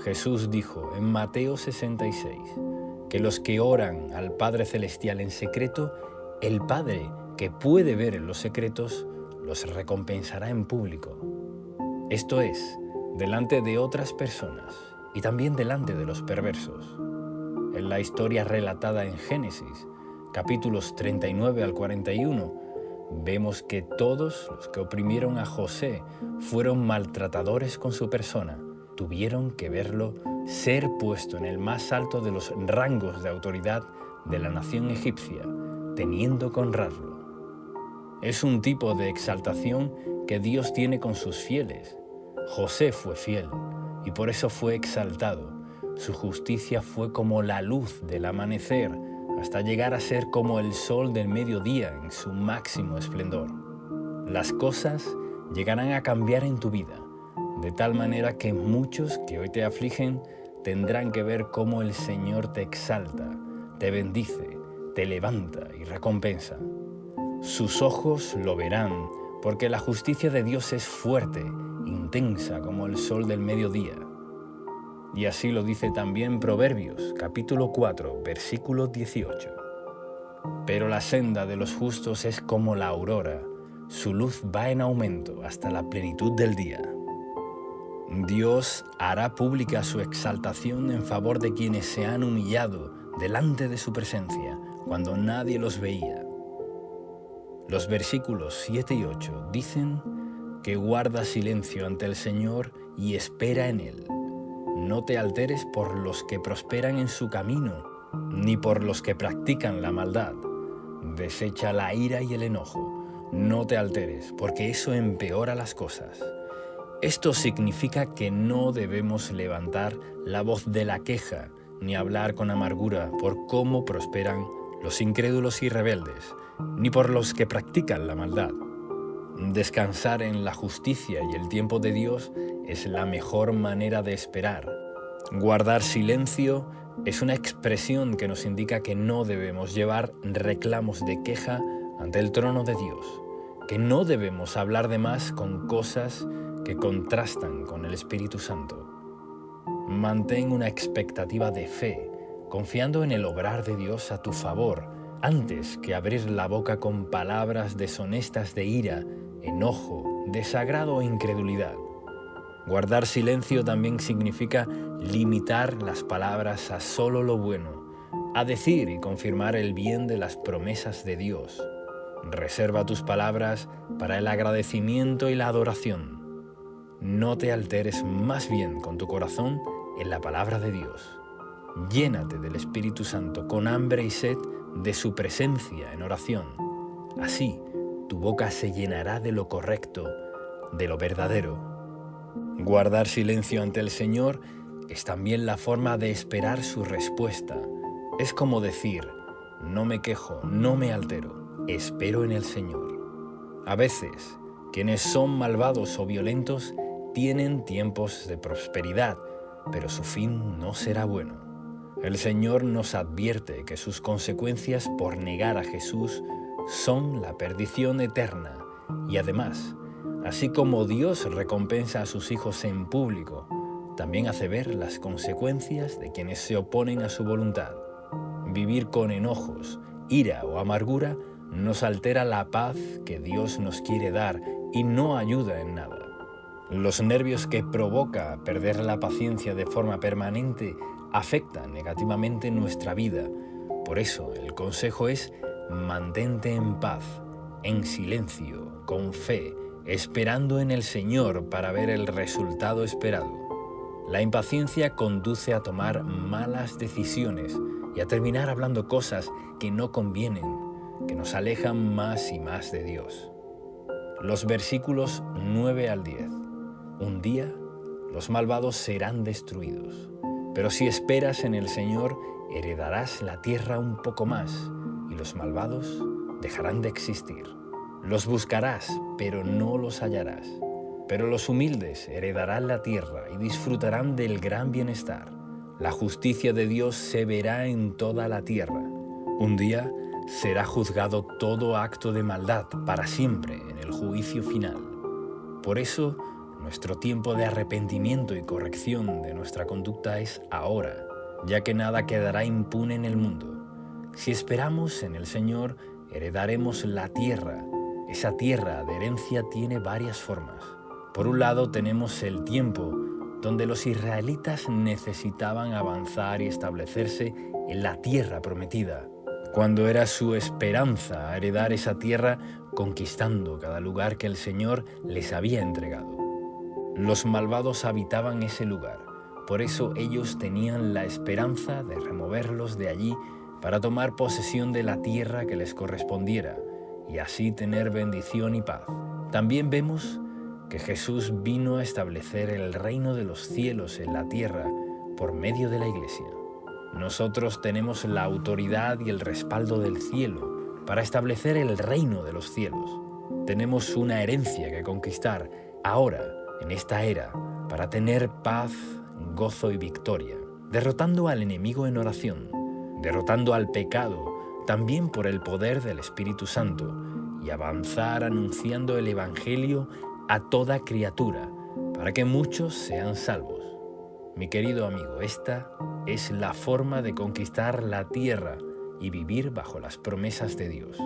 Jesús dijo en Mateo 66 que los que oran al Padre Celestial en secreto, el Padre que puede ver en los secretos, los recompensará en público. Esto es, delante de otras personas y también delante de los perversos. En la historia relatada en Génesis, capítulos 39 al 41, vemos que todos los que oprimieron a José fueron maltratadores con su persona. Tuvieron que verlo ser puesto en el más alto de los rangos de autoridad de la nación egipcia, teniendo que honrarlo. Es un tipo de exaltación que Dios tiene con sus fieles. José fue fiel y por eso fue exaltado. Su justicia fue como la luz del amanecer, hasta llegar a ser como el sol del mediodía en su máximo esplendor. Las cosas llegarán a cambiar en tu vida, de tal manera que muchos que hoy te afligen tendrán que ver cómo el Señor te exalta, te bendice, te levanta y recompensa. Sus ojos lo verán, porque la justicia de Dios es fuerte, intensa como el sol del mediodía. Y así lo dice también Proverbios, capítulo 4, versículo 18. Pero la senda de los justos es como la aurora, su luz va en aumento hasta la plenitud del día. Dios hará pública su exaltación en favor de quienes se han humillado delante de su presencia, cuando nadie los veía. Los versículos 7 y 8 dicen que guarda silencio ante el Señor y espera en Él. No te alteres por los que prosperan en su camino, ni por los que practican la maldad. Desecha la ira y el enojo. No te alteres, porque eso empeora las cosas. Esto significa que no debemos levantar la voz de la queja, ni hablar con amargura por cómo prosperan los incrédulos y rebeldes, ni por los que practican la maldad. Descansar en la justicia y el tiempo de Dios es la mejor manera de esperar. Guardar silencio es una expresión que nos indica que no debemos llevar reclamos de queja ante el trono de Dios, que no debemos hablar de más con cosas que contrastan con el Espíritu Santo. Mantén una expectativa de fe, confiando en el obrar de Dios a tu favor, antes que abrir la boca con palabras deshonestas de ira, enojo, desagrado o incredulidad. Guardar silencio también significa limitar las palabras a solo lo bueno, a decir y confirmar el bien de las promesas de Dios. Reserva tus palabras para el agradecimiento y la adoración. No te alteres, más bien con tu corazón en la palabra de Dios. Llénate del Espíritu Santo con hambre y sed de su presencia en oración. Así, tu boca se llenará de lo correcto, de lo verdadero. Guardar silencio ante el Señor es también la forma de esperar su respuesta. Es como decir: no me quejo, no me altero, espero en el Señor. A veces, quienes son malvados o violentos tienen tiempos de prosperidad, pero su fin no será bueno. El Señor nos advierte que sus consecuencias por negar a Jesús son la perdición eterna y además, así como Dios recompensa a sus hijos en público, también hace ver las consecuencias de quienes se oponen a su voluntad. Vivir con enojos, ira o amargura nos altera la paz que Dios nos quiere dar y no ayuda en nada. Los nervios que provoca perder la paciencia de forma permanente afectan negativamente nuestra vida. Por eso el consejo es: mantente en paz, en silencio, con fe, esperando en el Señor para ver el resultado esperado. La impaciencia conduce a tomar malas decisiones y a terminar hablando cosas que no convienen, que nos alejan más y más de Dios. Los versículos 9 al 10. Un día los malvados serán destruidos, pero si esperas en el Señor, heredarás la tierra un poco más, y los malvados dejarán de existir. Los buscarás, pero no los hallarás. Pero los humildes heredarán la tierra y disfrutarán del gran bienestar. La justicia de Dios se verá en toda la tierra. Un día será juzgado todo acto de maldad para siempre en el juicio final. Por eso, nuestro tiempo de arrepentimiento y corrección de nuestra conducta es ahora, ya que nada quedará impune en el mundo. Si esperamos en el Señor, heredaremos la tierra. Esa tierra de herencia tiene varias formas. Por un lado tenemos el tiempo, donde los israelitas necesitaban avanzar y establecerse en la tierra prometida, cuando era su esperanza heredar esa tierra conquistando cada lugar que el Señor les había entregado. Los malvados habitaban ese lugar, por eso ellos tenían la esperanza de removerlos de allí para tomar posesión de la tierra que les correspondiera y así tener bendición y paz. También vemos que Jesús vino a establecer el reino de los cielos en la tierra por medio de la Iglesia. Nosotros tenemos la autoridad y el respaldo del cielo para establecer el reino de los cielos. Tenemos una herencia que conquistar ahora, en esta era, para tener paz, gozo y victoria, derrotando al enemigo en oración, derrotando al pecado, también por el poder del Espíritu Santo, y avanzar anunciando el Evangelio a toda criatura, para que muchos sean salvos. Mi querido amigo, esta es la forma de conquistar la tierra y vivir bajo las promesas de Dios.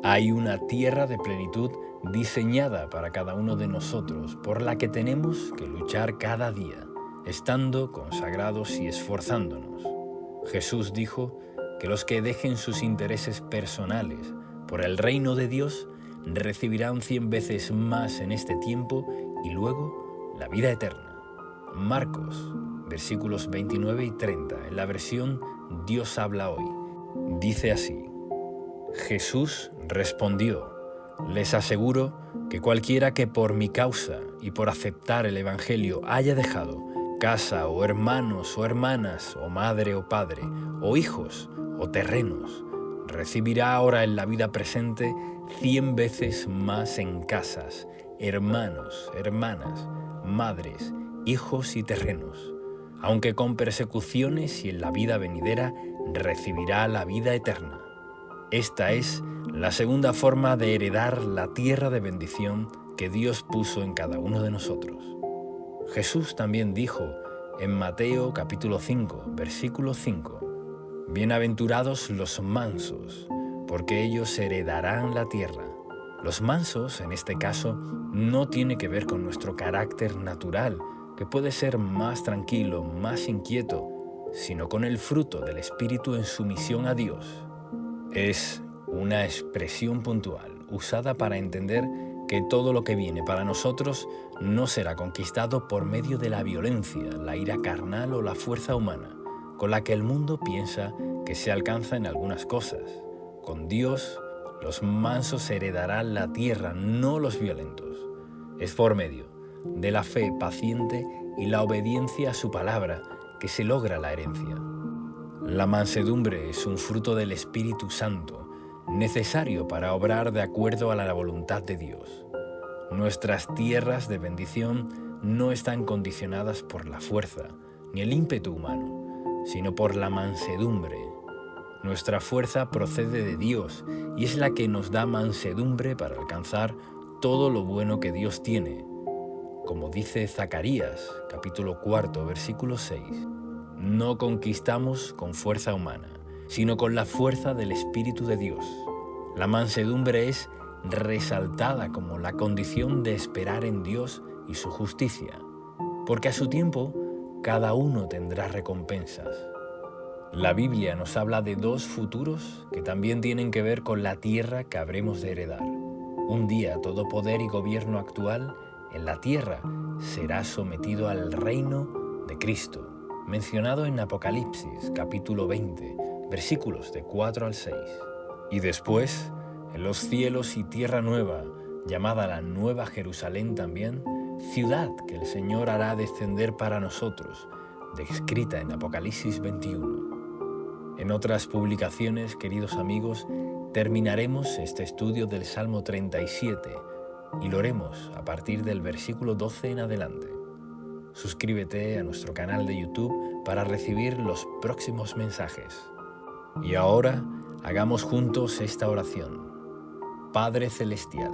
Hay una tierra de plenitud diseñada para cada uno de nosotros, por la que tenemos que luchar cada día, estando consagrados y esforzándonos. Jesús dijo que los que dejen sus intereses personales por el reino de Dios recibirán 100 veces más en este tiempo y luego la vida eterna. Marcos, versículos 29 y 30, en la versión Dios habla hoy. Dice así: Jesús respondió: les aseguro que cualquiera que por mi causa y por aceptar el Evangelio haya dejado casa o hermanos o hermanas o madre o padre o hijos o terrenos, recibirá ahora en la vida presente 100 veces más en casas, hermanos, hermanas, madres, hijos y terrenos, aunque con persecuciones, y en la vida venidera recibirá la vida eterna. Esta es la segunda forma de heredar la tierra de bendición que Dios puso en cada uno de nosotros. Jesús también dijo en Mateo capítulo 5, versículo 5: bienaventurados los mansos, porque ellos heredarán la tierra. Los mansos, en este caso, no tiene que ver con nuestro carácter natural, que puede ser más tranquilo, más inquieto, sino con el fruto del Espíritu en sumisión a Dios. Es una expresión puntual, usada para entender que todo lo que viene para nosotros no será conquistado por medio de la violencia, la ira carnal o la fuerza humana, con la que el mundo piensa que se alcanza en algunas cosas. Con Dios, los mansos heredarán la tierra, no los violentos. Es por medio de la fe paciente y la obediencia a su palabra que se logra la herencia. La mansedumbre es un fruto del Espíritu Santo, necesario para obrar de acuerdo a la voluntad de Dios. Nuestras tierras de bendición no están condicionadas por la fuerza ni el ímpetu humano, sino por la mansedumbre. Nuestra fuerza procede de Dios y es la que nos da mansedumbre para alcanzar todo lo bueno que Dios tiene. Como dice Zacarías, capítulo 4, versículo 6, no conquistamos con fuerza humana, sino con la fuerza del Espíritu de Dios. La mansedumbre es resaltada como la condición de esperar en Dios y su justicia, porque a su tiempo cada uno tendrá recompensas. La Biblia nos habla de dos futuros que también tienen que ver con la tierra que habremos de heredar. Un día todo poder y gobierno actual en la tierra será sometido al reino de Cristo, mencionado en Apocalipsis capítulo 20, versículos de 4 al 6. Y después, en los cielos y tierra nueva, llamada la Nueva Jerusalén también, ciudad que el Señor hará descender para nosotros, descrita en Apocalipsis 21. En otras publicaciones, queridos amigos, terminaremos este estudio del Salmo 37 y lo haremos a partir del versículo 12 en adelante. Suscríbete a nuestro canal de YouTube para recibir los próximos mensajes. Y ahora, hagamos juntos esta oración. Padre Celestial,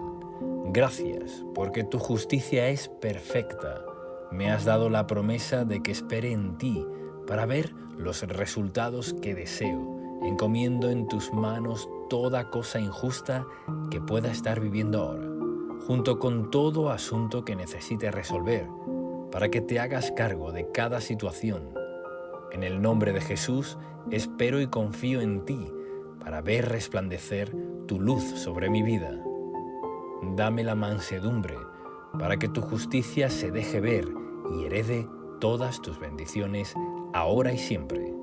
gracias porque tu justicia es perfecta. Me has dado la promesa de que espere en ti para ver los resultados que deseo. Encomiendo en tus manos toda cosa injusta que pueda estar viviendo ahora, junto con todo asunto que necesite resolver, para que te hagas cargo de cada situación. En el nombre de Jesús, espero y confío en ti para ver resplandecer tu luz sobre mi vida. Dame la mansedumbre para que tu justicia se deje ver y herede todas tus bendiciones ahora y siempre.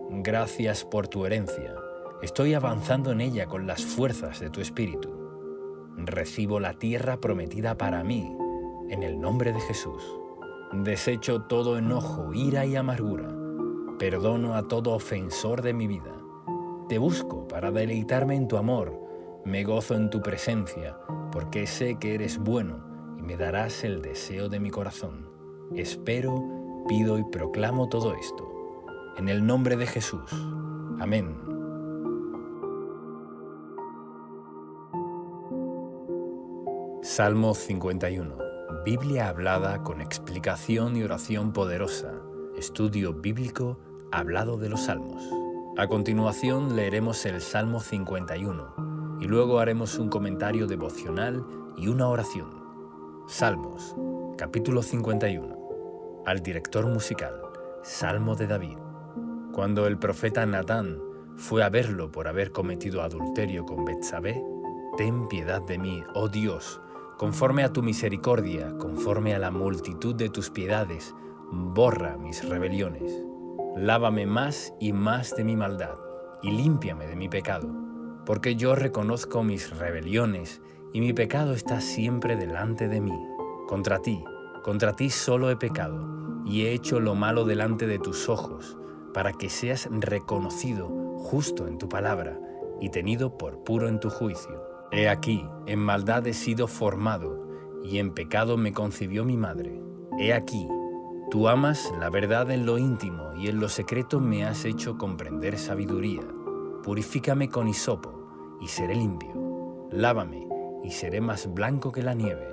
Gracias por tu herencia. Estoy avanzando en ella con las fuerzas de tu Espíritu. Recibo la tierra prometida para mí, en el nombre de Jesús. Desecho todo enojo, ira y amargura. Perdono a todo ofensor de mi vida. Te busco para deleitarme en tu amor. Me gozo en tu presencia, porque sé que eres bueno y me darás el deseo de mi corazón. Espero, pido y proclamo todo esto. En el nombre de Jesús. Amén. Salmo 51. Biblia hablada con explicación y oración poderosa. Estudio bíblico hablado de los Salmos. A continuación leeremos el Salmo 51 y luego haremos un comentario devocional y una oración. Salmos, capítulo 51. Al director musical, Salmo de David. Cuando el profeta Natán fue a verlo por haber cometido adulterio con Betsabé, ten piedad de mí, oh Dios, conforme a tu misericordia, conforme a la multitud de tus piedades, borra mis rebeliones. Lávame más y más de mi maldad, y límpiame de mi pecado, porque yo reconozco mis rebeliones, y mi pecado está siempre delante de mí. Contra ti solo he pecado, y he hecho lo malo delante de tus ojos, para que seas reconocido justo en tu palabra, y tenido por puro en tu juicio. He aquí, en maldad he sido formado, y en pecado me concibió mi madre. He aquí, tú amas la verdad en lo íntimo, y en lo secreto me has hecho comprender sabiduría. Purifícame con hisopo, y seré limpio. Lávame, y seré más blanco que la nieve.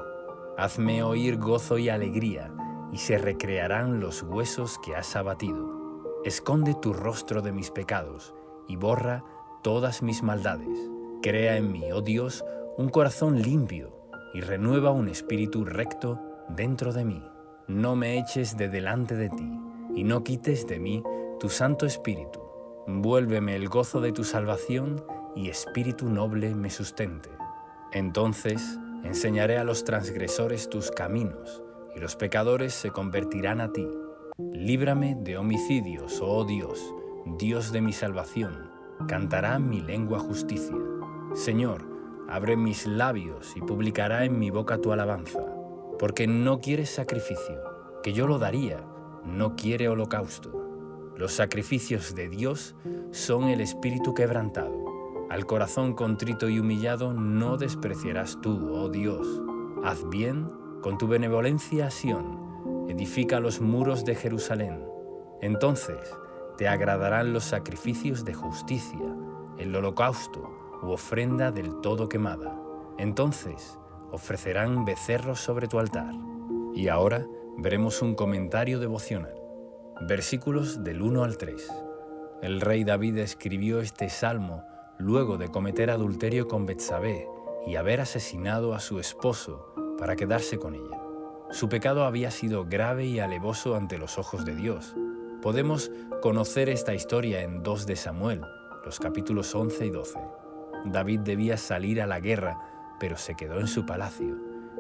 Hazme oír gozo y alegría, y se recrearán los huesos que has abatido. Esconde tu rostro de mis pecados, y borra todas mis maldades. Crea en mí, oh Dios, un corazón limpio, y renueva un espíritu recto dentro de mí. No me eches de delante de ti, y no quites de mí tu Santo Espíritu. Vuélveme el gozo de tu salvación, y espíritu noble me sustente. Entonces enseñaré a los transgresores tus caminos, y los pecadores se convertirán a ti. Líbrame de homicidios, oh Dios, Dios de mi salvación. Cantará mi lengua justicia. Señor, abre mis labios y publicará en mi boca tu alabanza. Porque no quieres sacrificio, que yo lo daría, no quiere holocausto. Los sacrificios de Dios son el espíritu quebrantado. Al corazón contrito y humillado no despreciarás tú, oh Dios. Haz bien con tu benevolencia a Sión. Edifica los muros de Jerusalén. Entonces te agradarán los sacrificios de justicia, el holocausto u ofrenda del todo quemada. Entonces ofrecerán becerros sobre tu altar. Y ahora veremos un comentario devocional. Versículos del 1 al 3. El rey David escribió este salmo luego de cometer adulterio con Betsabé y haber asesinado a su esposo para quedarse con ella. Su pecado había sido grave y alevoso ante los ojos de Dios. Podemos conocer esta historia en 2 de Samuel, los capítulos 11 y 12. David debía salir a la guerra, pero se quedó en su palacio,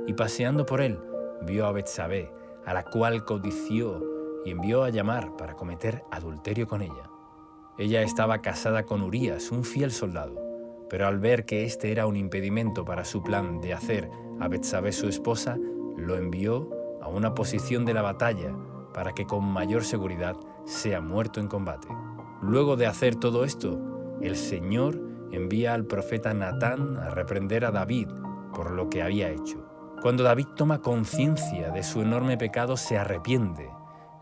y paseando por él, vio a Betsabé, a la cual codició y envió a llamar para cometer adulterio con ella. Ella estaba casada con Urías, un fiel soldado, pero al ver que este era un impedimento para su plan de hacer a Betsabé su esposa, lo envió a una posición de la batalla para que con mayor seguridad sea muerto en combate. Luego de hacer todo esto, el Señor envía al profeta Natán a reprender a David por lo que había hecho. Cuando David toma conciencia de su enorme pecado, se arrepiente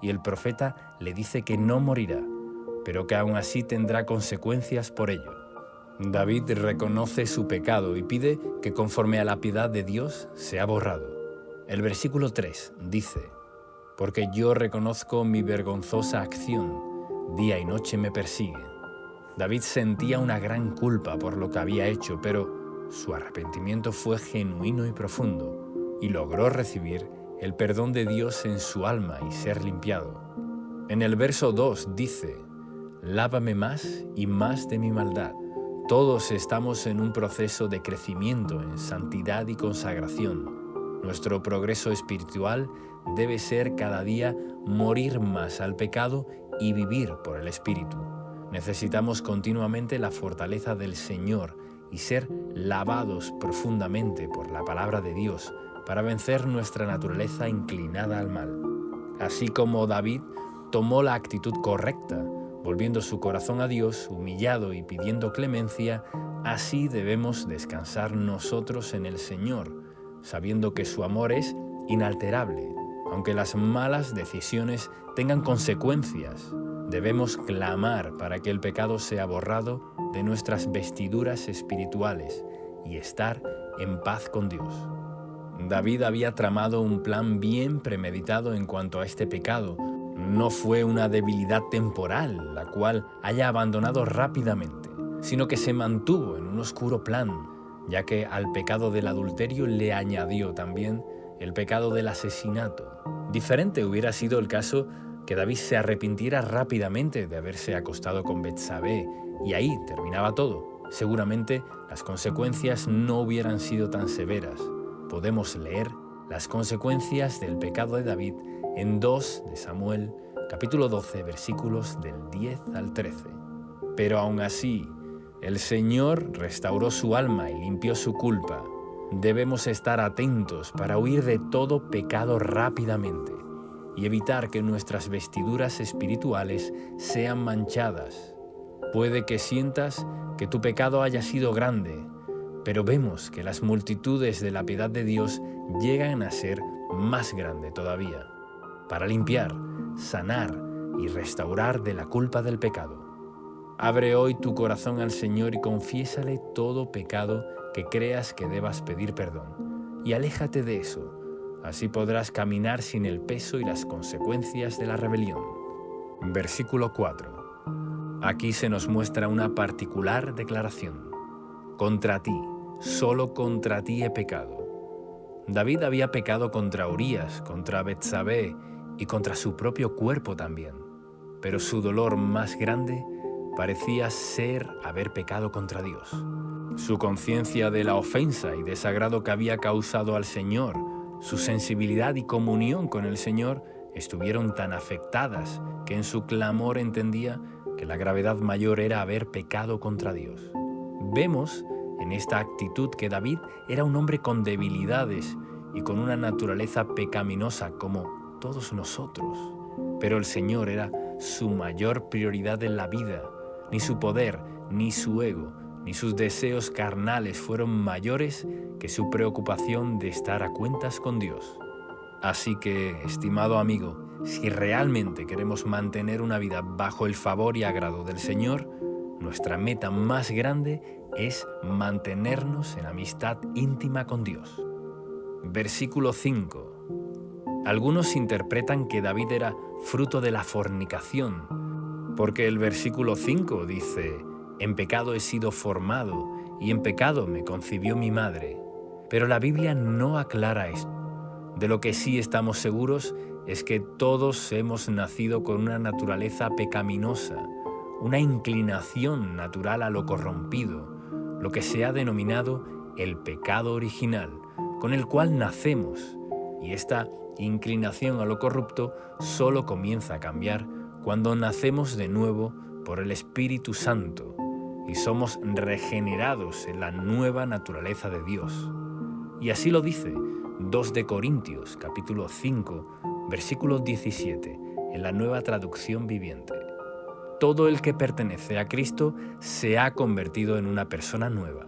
y el profeta le dice que no morirá, pero que aún así tendrá consecuencias por ello. David reconoce su pecado y pide que conforme a la piedad de Dios sea borrado. El versículo 3 dice: «Porque yo reconozco mi vergonzosa acción, día y noche me persigue». David sentía una gran culpa por lo que había hecho, pero su arrepentimiento fue genuino y profundo, y logró recibir el perdón de Dios en su alma y ser limpiado. En el verso 2 dice: «Lávame más y más de mi maldad». Todos estamos en un proceso de crecimiento en santidad y consagración. Nuestro progreso espiritual debe ser cada día morir más al pecado y vivir por el Espíritu. Necesitamos continuamente la fortaleza del Señor y ser lavados profundamente por la palabra de Dios para vencer nuestra naturaleza inclinada al mal. Así como David tomó la actitud correcta, volviendo su corazón a Dios, humillado y pidiendo clemencia, así debemos descansar nosotros en el Señor, sabiendo que su amor es inalterable. Aunque las malas decisiones tengan consecuencias, debemos clamar para que el pecado sea borrado de nuestras vestiduras espirituales y estar en paz con Dios. David había tramado un plan bien premeditado en cuanto a este pecado. No fue una debilidad temporal, la cual haya abandonado rápidamente, sino que se mantuvo en un oscuro plan, ya que al pecado del adulterio le añadió también el pecado del asesinato. Diferente hubiera sido el caso que David se arrepintiera rápidamente de haberse acostado con Betsabé, y ahí terminaba todo. Seguramente las consecuencias no hubieran sido tan severas. Podemos leer las consecuencias del pecado de David en 2 de Samuel, capítulo 12, versículos del 10 al 13. Pero aún así, el Señor restauró su alma y limpió su culpa. Debemos estar atentos para huir de todo pecado rápidamente y evitar que nuestras vestiduras espirituales sean manchadas. Puede que sientas que tu pecado haya sido grande, pero vemos que las multitudes de la piedad de Dios llegan a ser más grande todavía, para limpiar, sanar y restaurar de la culpa del pecado. Abre hoy tu corazón al Señor y confiésale todo pecado que creas que debas pedir perdón, y aléjate de eso. Así podrás caminar sin el peso y las consecuencias de la rebelión. Versículo 4. Aquí se nos muestra una particular declaración. Contra ti, solo contra ti he pecado. David había pecado contra Urías, contra Betsabé y contra su propio cuerpo también. Pero su dolor más grande parecía ser haber pecado contra Dios. Su conciencia de la ofensa y desagrado que había causado al Señor, su sensibilidad y comunión con el Señor estuvieron tan afectadas que en su clamor entendía que la gravedad mayor era haber pecado contra Dios. Vemos en esta actitud que David era un hombre con debilidades y con una naturaleza pecaminosa como todos nosotros. Pero el Señor era su mayor prioridad en la vida. Ni su poder, ni su ego, ni sus deseos carnales fueron mayores que su preocupación de estar a cuentas con Dios. Así que, estimado amigo, si realmente queremos mantener una vida bajo el favor y agrado del Señor, nuestra meta más grande es mantenernos en amistad íntima con Dios. Versículo 5. Algunos interpretan que David era fruto de la fornicación, porque el versículo 5 dice: «En pecado he sido formado, y en pecado me concibió mi madre». Pero la Biblia no aclara esto. De lo que sí estamos seguros es que todos hemos nacido con una naturaleza pecaminosa, una inclinación natural a lo corrompido, lo que se ha denominado el pecado original, con el cual nacemos, y esta inclinación a lo corrupto solo comienza a cambiar cuando nacemos de nuevo por el Espíritu Santo y somos regenerados en la nueva naturaleza de Dios. Y así lo dice 2 de Corintios, capítulo 5, versículo 17, en la Nueva Traducción Viviente. Todo el que pertenece a Cristo se ha convertido en una persona nueva.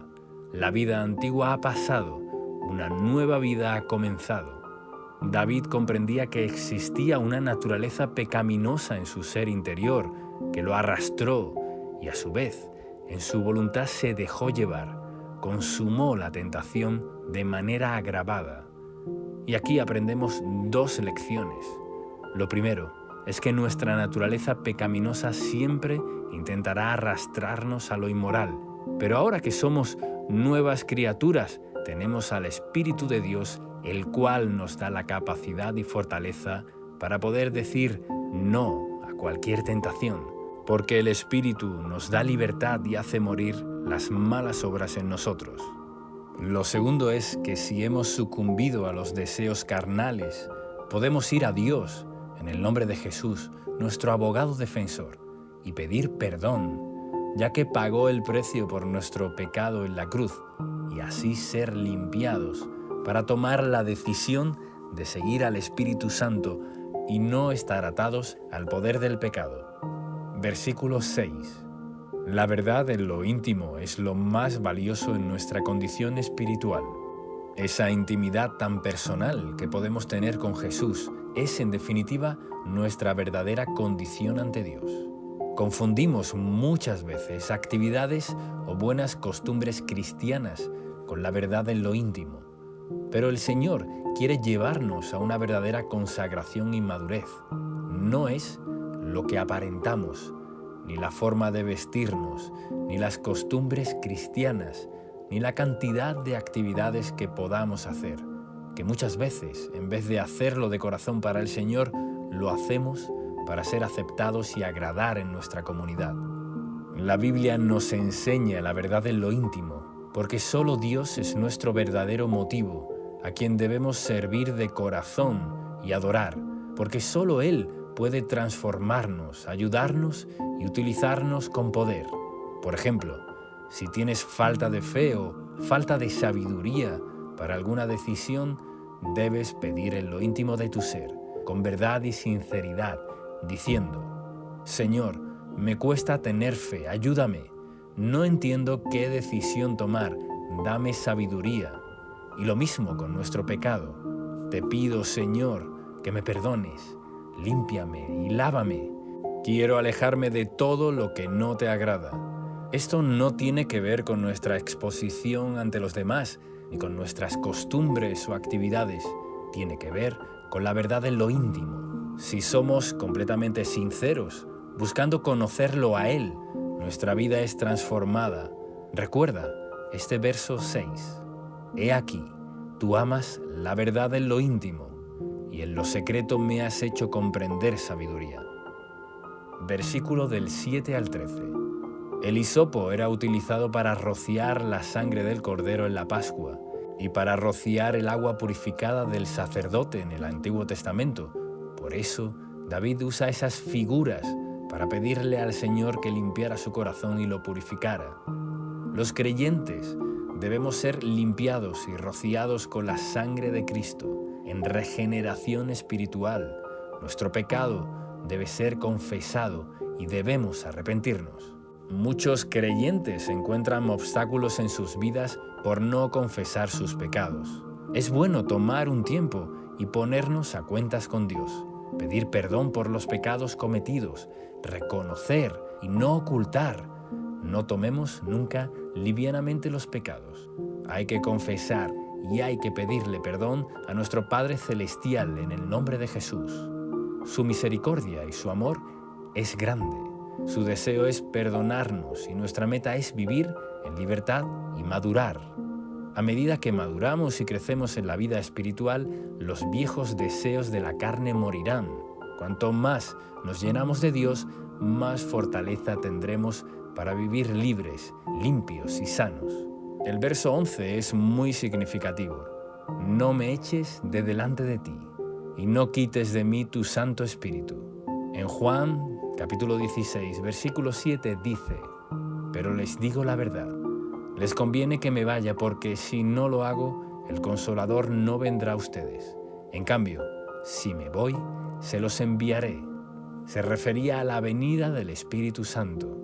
La vida antigua ha pasado, una nueva vida ha comenzado. David comprendía que existía una naturaleza pecaminosa en su ser interior, que lo arrastró y a su vez, en su voluntad se dejó llevar, consumó la tentación de manera agravada. Y aquí aprendemos dos lecciones. Lo primero es que nuestra naturaleza pecaminosa siempre intentará arrastrarnos a lo inmoral, pero ahora que somos nuevas criaturas, tenemos al Espíritu de Dios, el cual nos da la capacidad y fortaleza para poder decir no a cualquier tentación, porque el Espíritu nos da libertad y hace morir las malas obras en nosotros. Lo segundo es que si hemos sucumbido a los deseos carnales, podemos ir a Dios, en el nombre de Jesús, nuestro abogado defensor, y pedir perdón, ya que pagó el precio por nuestro pecado en la cruz, y así ser limpiados para tomar la decisión de seguir al Espíritu Santo y no estar atados al poder del pecado. Versículo 6. La verdad en lo íntimo es lo más valioso en nuestra condición espiritual. Esa intimidad tan personal que podemos tener con Jesús es, en definitiva, nuestra verdadera condición ante Dios. Confundimos muchas veces actividades o buenas costumbres cristianas con la verdad en lo íntimo. Pero el Señor quiere llevarnos a una verdadera consagración y madurez. No es lo que aparentamos, ni la forma de vestirnos, ni las costumbres cristianas, ni la cantidad de actividades que podamos hacer, que muchas veces, en vez de hacerlo de corazón para el Señor, lo hacemos para ser aceptados y agradar en nuestra comunidad. La Biblia nos enseña la verdad en lo íntimo, porque solo Dios es nuestro verdadero motivo, a quien debemos servir de corazón y adorar, porque solo Él puede transformarnos, ayudarnos y utilizarnos con poder. Por ejemplo, si tienes falta de fe o falta de sabiduría para alguna decisión, debes pedir en lo íntimo de tu ser, con verdad y sinceridad, diciendo: Señor, me cuesta tener fe, ayúdame. No entiendo qué decisión tomar, dame sabiduría. Y lo mismo con nuestro pecado. Te pido, Señor, que me perdones, límpiame y lávame. Quiero alejarme de todo lo que no te agrada. Esto no tiene que ver con nuestra exposición ante los demás, ni con nuestras costumbres o actividades. Tiene que ver con la verdad en lo íntimo. Si somos completamente sinceros, buscando conocerlo a Él, nuestra vida es transformada. Recuerda este verso 6. He aquí, tú amas la verdad en lo íntimo, y en lo secreto me has hecho comprender sabiduría. Versículo del 7 al 13. El hisopo era utilizado para rociar la sangre del cordero en la Pascua y para rociar el agua purificada del sacerdote en el Antiguo Testamento. Por eso, David usa esas figuras para pedirle al Señor que limpiara su corazón y lo purificara. Los creyentes debemos ser limpiados y rociados con la sangre de Cristo en regeneración espiritual. Nuestro pecado debe ser confesado y debemos arrepentirnos. Muchos creyentes encuentran obstáculos en sus vidas por no confesar sus pecados. Es bueno tomar un tiempo y ponernos a cuentas con Dios, pedir perdón por los pecados cometidos, reconocer y no ocultar. No tomemos nunca livianamente los pecados. Hay que confesar y hay que pedirle perdón a nuestro Padre Celestial en el nombre de Jesús. Su misericordia y su amor es grande. Su deseo es perdonarnos y nuestra meta es vivir en libertad y madurar. A medida que maduramos y crecemos en la vida espiritual, los viejos deseos de la carne morirán. Cuanto más nos llenamos de Dios, más fortaleza tendremos para vivir libres, limpios y sanos. El verso 11 es muy significativo. No me eches de delante de ti y no quites de mí tu Santo Espíritu. En Juan, capítulo 16, versículo 7 dice: pero les digo la verdad, les conviene que me vaya porque si no lo hago, el Consolador no vendrá a ustedes. En cambio, si me voy, se los enviaré. Se refería a la venida del Espíritu Santo.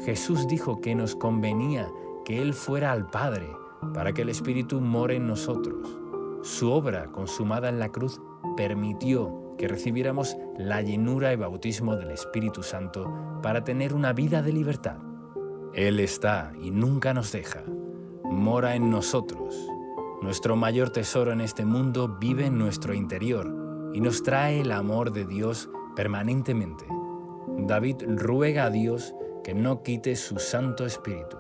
Jesús dijo que nos convenía que Él fuera al Padre para que el Espíritu more en nosotros. Su obra consumada en la cruz permitió que recibiéramos la llenura y bautismo del Espíritu Santo para tener una vida de libertad. Él está y nunca nos deja. Mora en nosotros. Nuestro mayor tesoro en este mundo vive en nuestro interior y nos trae el amor de Dios permanentemente. David ruega a Dios que no quite su Santo Espíritu.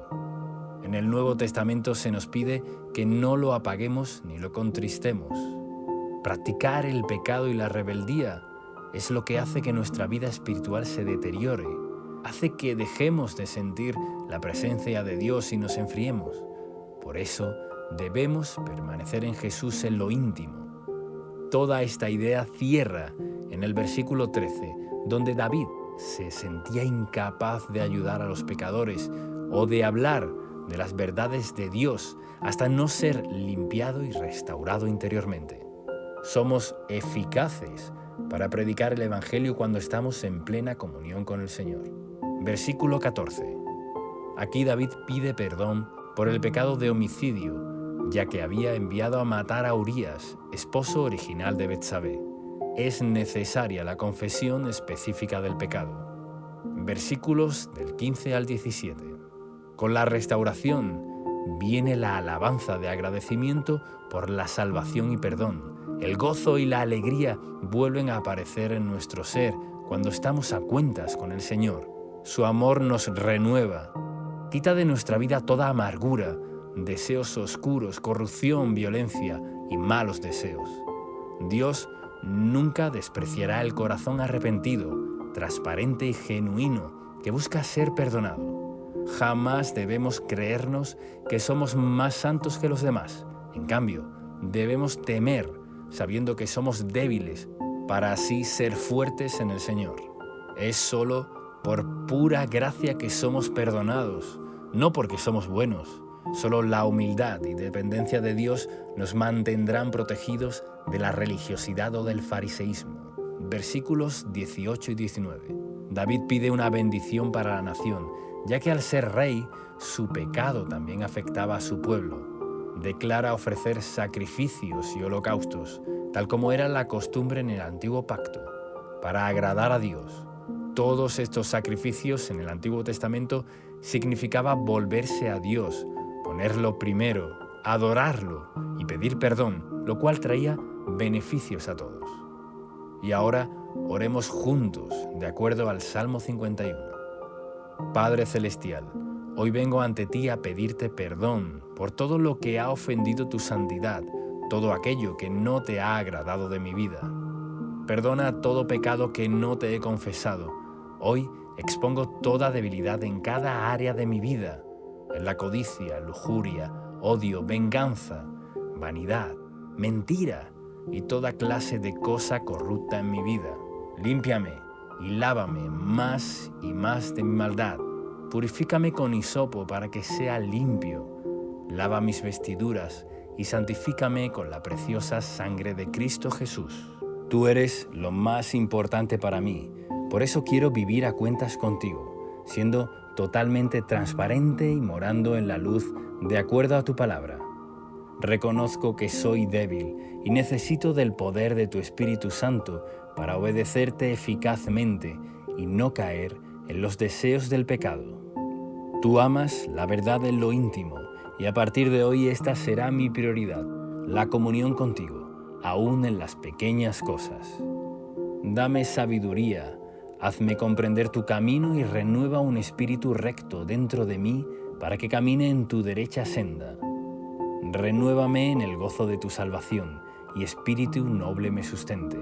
En el Nuevo Testamento se nos pide que no lo apaguemos ni lo contristemos. Practicar el pecado y la rebeldía es lo que hace que nuestra vida espiritual se deteriore. Hace que dejemos de sentir la presencia de Dios y nos enfriemos. Por eso debemos permanecer en Jesús en lo íntimo. Toda esta idea cierra en el versículo 13, donde David se sentía incapaz de ayudar a los pecadores o de hablar de las verdades de Dios hasta no ser limpiado y restaurado interiormente. Somos eficaces para predicar el Evangelio cuando estamos en plena comunión con el Señor. Versículo 14. Aquí David pide perdón por el pecado de homicidio, ya que había enviado a matar a Urías, esposo original de Betsabé. Es necesaria la confesión específica del pecado. Versículos del 15 al 17. Con la restauración viene la alabanza de agradecimiento por la salvación y perdón. El gozo y la alegría vuelven a aparecer en nuestro ser cuando estamos a cuentas con el Señor. Su amor nos renueva, quita de nuestra vida toda amargura, deseos oscuros, corrupción, violencia y malos deseos. Dios nunca despreciará el corazón arrepentido, transparente y genuino que busca ser perdonado. Jamás debemos creernos que somos más santos que los demás. En cambio, debemos temer, sabiendo que somos débiles, para así ser fuertes en el Señor. Es solo por pura gracia que somos perdonados, no porque somos buenos. Solo la humildad y dependencia de Dios nos mantendrán protegidos de la religiosidad o del fariseísmo. Versículos 18 y 19. David pide una bendición para la nación, ya que al ser rey, su pecado también afectaba a su pueblo. Declara ofrecer sacrificios y holocaustos, tal como era la costumbre en el Antiguo Pacto, para agradar a Dios. Todos estos sacrificios en el Antiguo Testamento significaba volverse a Dios, ponerlo primero, adorarlo y pedir perdón, lo cual traía beneficios a todos. Y ahora oremos juntos, de acuerdo al Salmo 51. Padre Celestial, hoy vengo ante ti a pedirte perdón por todo lo que ha ofendido tu santidad, todo aquello que no te ha agradado de mi vida. Perdona todo pecado que no te he confesado. Hoy expongo toda debilidad en cada área de mi vida, en la codicia, lujuria, odio, venganza, vanidad, mentira y toda clase de cosa corrupta en mi vida. Límpiame y lávame más y más de mi maldad. Purifícame con hisopo para que sea limpio. Lava mis vestiduras y santifícame con la preciosa sangre de Cristo Jesús. Tú eres lo más importante para mí, por eso quiero vivir a cuentas contigo, siendo totalmente transparente y morando en la luz de acuerdo a tu palabra. Reconozco que soy débil y necesito del poder de tu Espíritu Santo para obedecerte eficazmente y no caer en los deseos del pecado. Tú amas la verdad en lo íntimo y a partir de hoy esta será mi prioridad, la comunión contigo, aún en las pequeñas cosas. Dame sabiduría, hazme comprender tu camino y renueva un espíritu recto dentro de mí para que camine en tu derecha senda. Renuévame en el gozo de tu salvación y espíritu noble me sustente.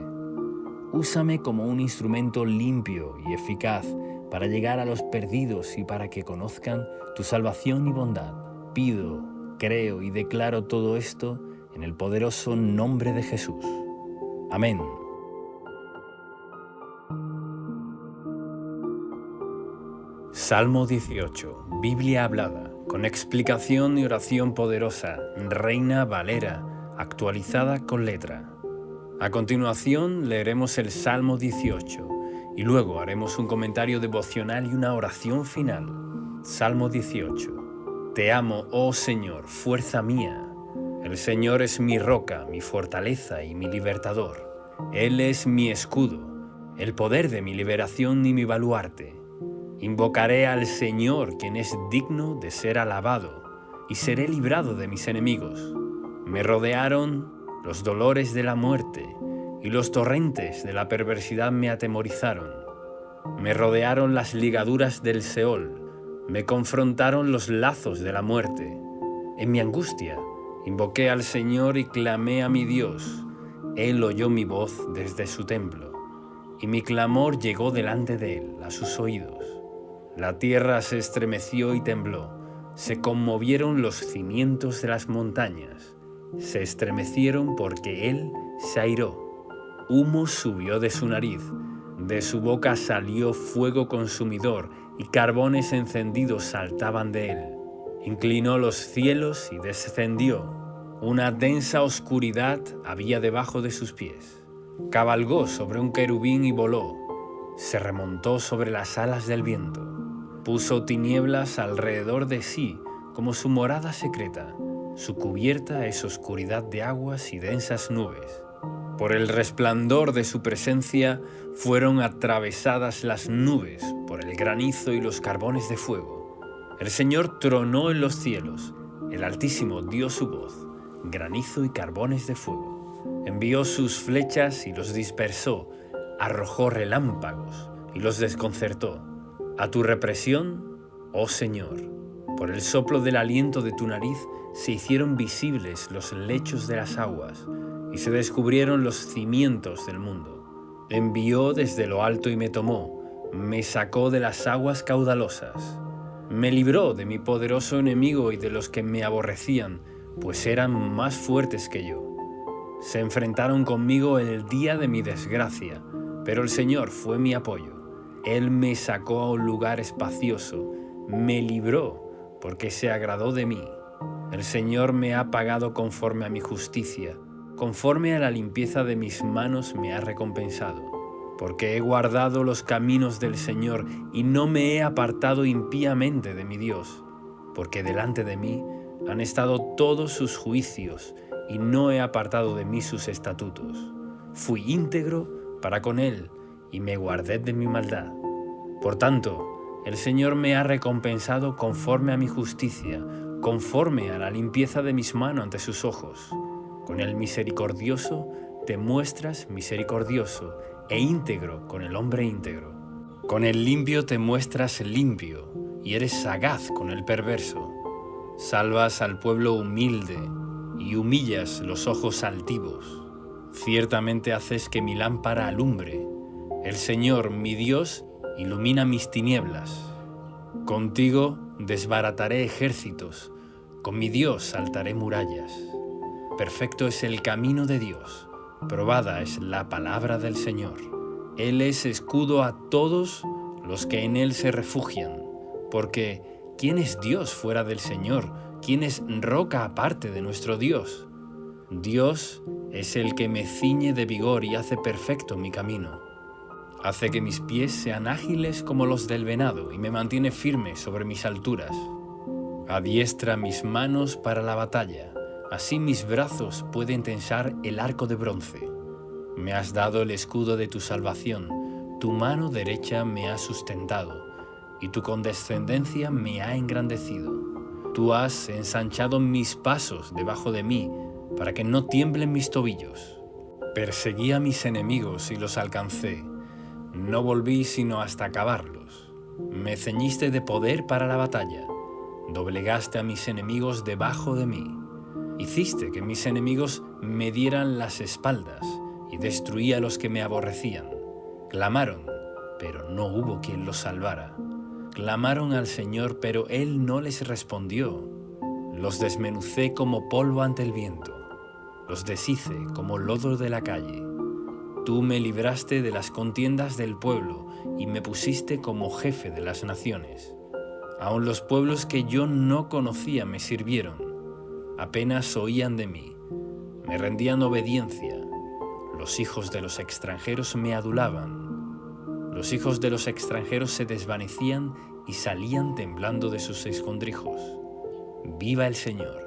Úsame como un instrumento limpio y eficaz para llegar a los perdidos y para que conozcan tu salvación y bondad. Pido, creo y declaro todo esto en el poderoso nombre de Jesús. Amén. Salmo 18, Biblia hablada, con explicación y oración poderosa, Reina Valera, actualizada con letra. A continuación leeremos el Salmo 18 y luego haremos un comentario devocional y una oración final. Salmo 18. Te amo, oh Señor, fuerza mía. El Señor es mi roca, mi fortaleza y mi libertador. Él es mi escudo, el poder de mi liberación y mi baluarte. Invocaré al Señor, quien es digno de ser alabado, y seré librado de mis enemigos. Me rodearon los dolores de la muerte, y los torrentes de la perversidad me atemorizaron. Me rodearon las ligaduras del Seol, me confrontaron los lazos de la muerte. En mi angustia, invoqué al Señor y clamé a mi Dios. Él oyó mi voz desde su templo, y mi clamor llegó delante de él, a sus oídos. La tierra se estremeció y tembló, se conmovieron los cimientos de las montañas, se estremecieron porque él se airó. Humo subió de su nariz, de su boca salió fuego consumidor y carbones encendidos saltaban de él. Inclinó los cielos y descendió. Una densa oscuridad había debajo de sus pies. Cabalgó sobre un querubín y voló. Se remontó sobre las alas del viento. Puso tinieblas alrededor de sí como su morada secreta. Su cubierta es oscuridad de aguas y densas nubes. Por el resplandor de su presencia fueron atravesadas las nubes por el granizo y los carbones de fuego. El Señor tronó en los cielos, el Altísimo dio su voz, granizo y carbones de fuego. Envió sus flechas y los dispersó, arrojó relámpagos y los desconcertó. A tu represión, oh Señor, por el soplo del aliento de tu nariz se hicieron visibles los lechos de las aguas y se descubrieron los cimientos del mundo. Envió desde lo alto y me tomó, me sacó de las aguas caudalosas. Me libró de mi poderoso enemigo y de los que me aborrecían, pues eran más fuertes que yo. Se enfrentaron conmigo el día de mi desgracia, pero el Señor fue mi apoyo. Él me sacó a un lugar espacioso, me libró porque se agradó de mí. El Señor me ha pagado conforme a mi justicia, conforme a la limpieza de mis manos me ha recompensado. Porque he guardado los caminos del Señor y no me he apartado impíamente de mi Dios. Porque delante de mí han estado todos sus juicios y no he apartado de mí sus estatutos. Fui íntegro para con Él y me guardé de mi maldad. Por tanto, el Señor me ha recompensado conforme a mi justicia, conforme a la limpieza de mis manos ante sus ojos. Con el misericordioso te muestras misericordioso e íntegro con el hombre íntegro. Con el limpio te muestras limpio y eres sagaz con el perverso. Salvas al pueblo humilde y humillas los ojos altivos. Ciertamente haces que mi lámpara alumbre. El Señor, mi Dios, ilumina mis tinieblas. Contigo desbarataré ejércitos, con mi Dios saltaré murallas. Perfecto es el camino de Dios, probada es la palabra del Señor. Él es escudo a todos los que en Él se refugian, porque ¿quién es Dios fuera del Señor? ¿Quién es roca aparte de nuestro Dios? Dios es el que me ciñe de vigor y hace perfecto mi camino. Hace que mis pies sean ágiles como los del venado y me mantiene firme sobre mis alturas. Adiestra mis manos para la batalla, Así mis brazos pueden tensar el arco de bronce. Me has dado el escudo de tu salvación, tu mano derecha me ha sustentado, y tu condescendencia me ha engrandecido. Tú has ensanchado mis pasos debajo de mí, para que no tiemblen mis tobillos. Perseguí a mis enemigos y los alcancé. No volví sino hasta acabarlos. Me ceñiste de poder para la batalla. Doblegaste a mis enemigos debajo de mí. Hiciste que mis enemigos me dieran las espaldas y destruí a los que me aborrecían. Clamaron, pero no hubo quien los salvara. Clamaron al Señor, pero Él no les respondió. Los desmenucé como polvo ante el viento. Los deshice como lodo de la calle. Tú me libraste de las contiendas del pueblo y me pusiste como jefe de las naciones. Aun los pueblos que yo no conocía me sirvieron. Apenas oían de mí. Me rendían obediencia. Los hijos de los extranjeros me adulaban. Los hijos de los extranjeros se desvanecían y salían temblando de sus escondrijos. Viva el Señor,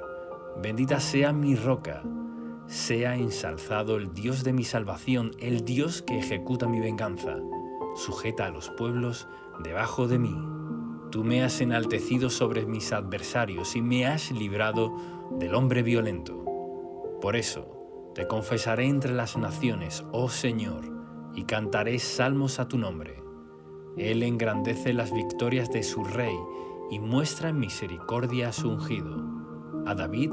bendita sea mi roca, sea ensalzado el Dios de mi salvación, el Dios que ejecuta mi venganza, sujeta a los pueblos debajo de mí. Tú me has enaltecido sobre mis adversarios y me has librado del hombre violento. Por eso te confesaré entre las naciones, oh Señor, y cantaré salmos a tu nombre. Él engrandece las victorias de su rey y muestra en misericordia a su ungido, a David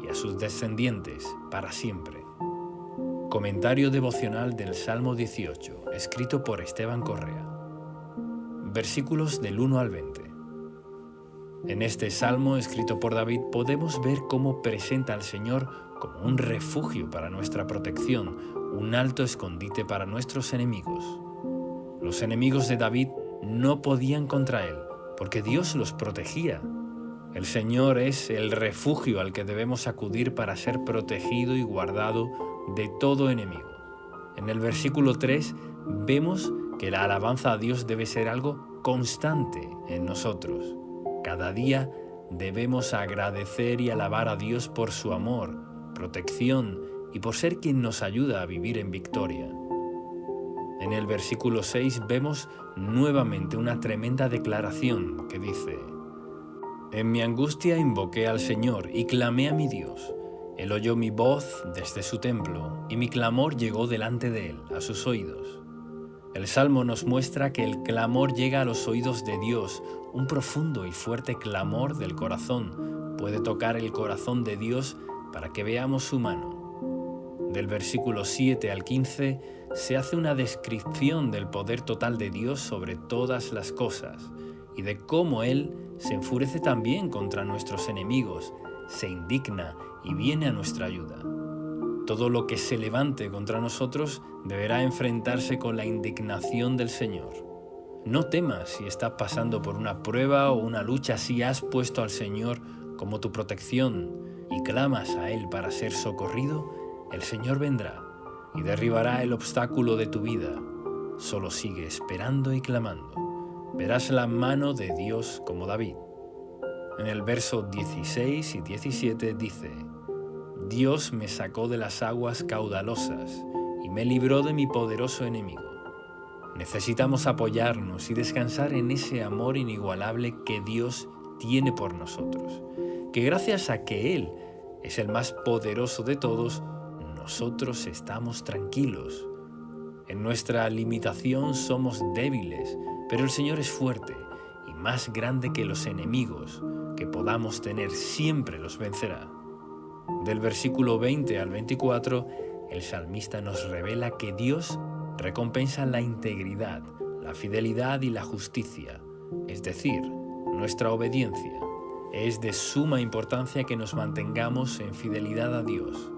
y a sus descendientes para siempre. Comentario devocional del Salmo 18, escrito por Esteban Correa. Versículos del 1 al 20. En este salmo escrito por David podemos ver cómo presenta al Señor como un refugio para nuestra protección, un alto escondite para nuestros enemigos. Los enemigos de David no podían contra él, porque Dios los protegía. El Señor es el refugio al que debemos acudir para ser protegido y guardado de todo enemigo. En el versículo 3 vemos que la alabanza a Dios debe ser algo constante en nosotros. Cada día debemos agradecer y alabar a Dios por su amor, protección y por ser quien nos ayuda a vivir en victoria. En el versículo 6 vemos nuevamente una tremenda declaración que dice: En mi angustia invoqué al Señor y clamé a mi Dios. Él oyó mi voz desde su templo y mi clamor llegó delante de él, a sus oídos. El Salmo nos muestra que el clamor llega a los oídos de Dios. Un profundo y fuerte clamor del corazón puede tocar el corazón de Dios para que veamos su mano. Del versículo 7 al 15 se hace una descripción del poder total de Dios sobre todas las cosas y de cómo Él se enfurece también contra nuestros enemigos, se indigna y viene a nuestra ayuda. Todo lo que se levante contra nosotros deberá enfrentarse con la indignación del Señor. No temas si estás pasando por una prueba o una lucha, si has puesto al Señor como tu protección y clamas a Él para ser socorrido, el Señor vendrá y derribará el obstáculo de tu vida. Solo sigue esperando y clamando. Verás la mano de Dios como David. En el verso 16 y 17 dice: Dios me sacó de las aguas caudalosas y me libró de mi poderoso enemigo. Necesitamos apoyarnos y descansar en ese amor inigualable que Dios tiene por nosotros, que gracias a que Él es el más poderoso de todos, nosotros estamos tranquilos. En nuestra limitación somos débiles, pero el Señor es fuerte y más grande que los enemigos que podamos tener, siempre los vencerá. Del versículo 20 al 24, el salmista nos revela que Dios recompensa la integridad, la fidelidad y la justicia, es decir, nuestra obediencia. Es de suma importancia que nos mantengamos en fidelidad a Dios.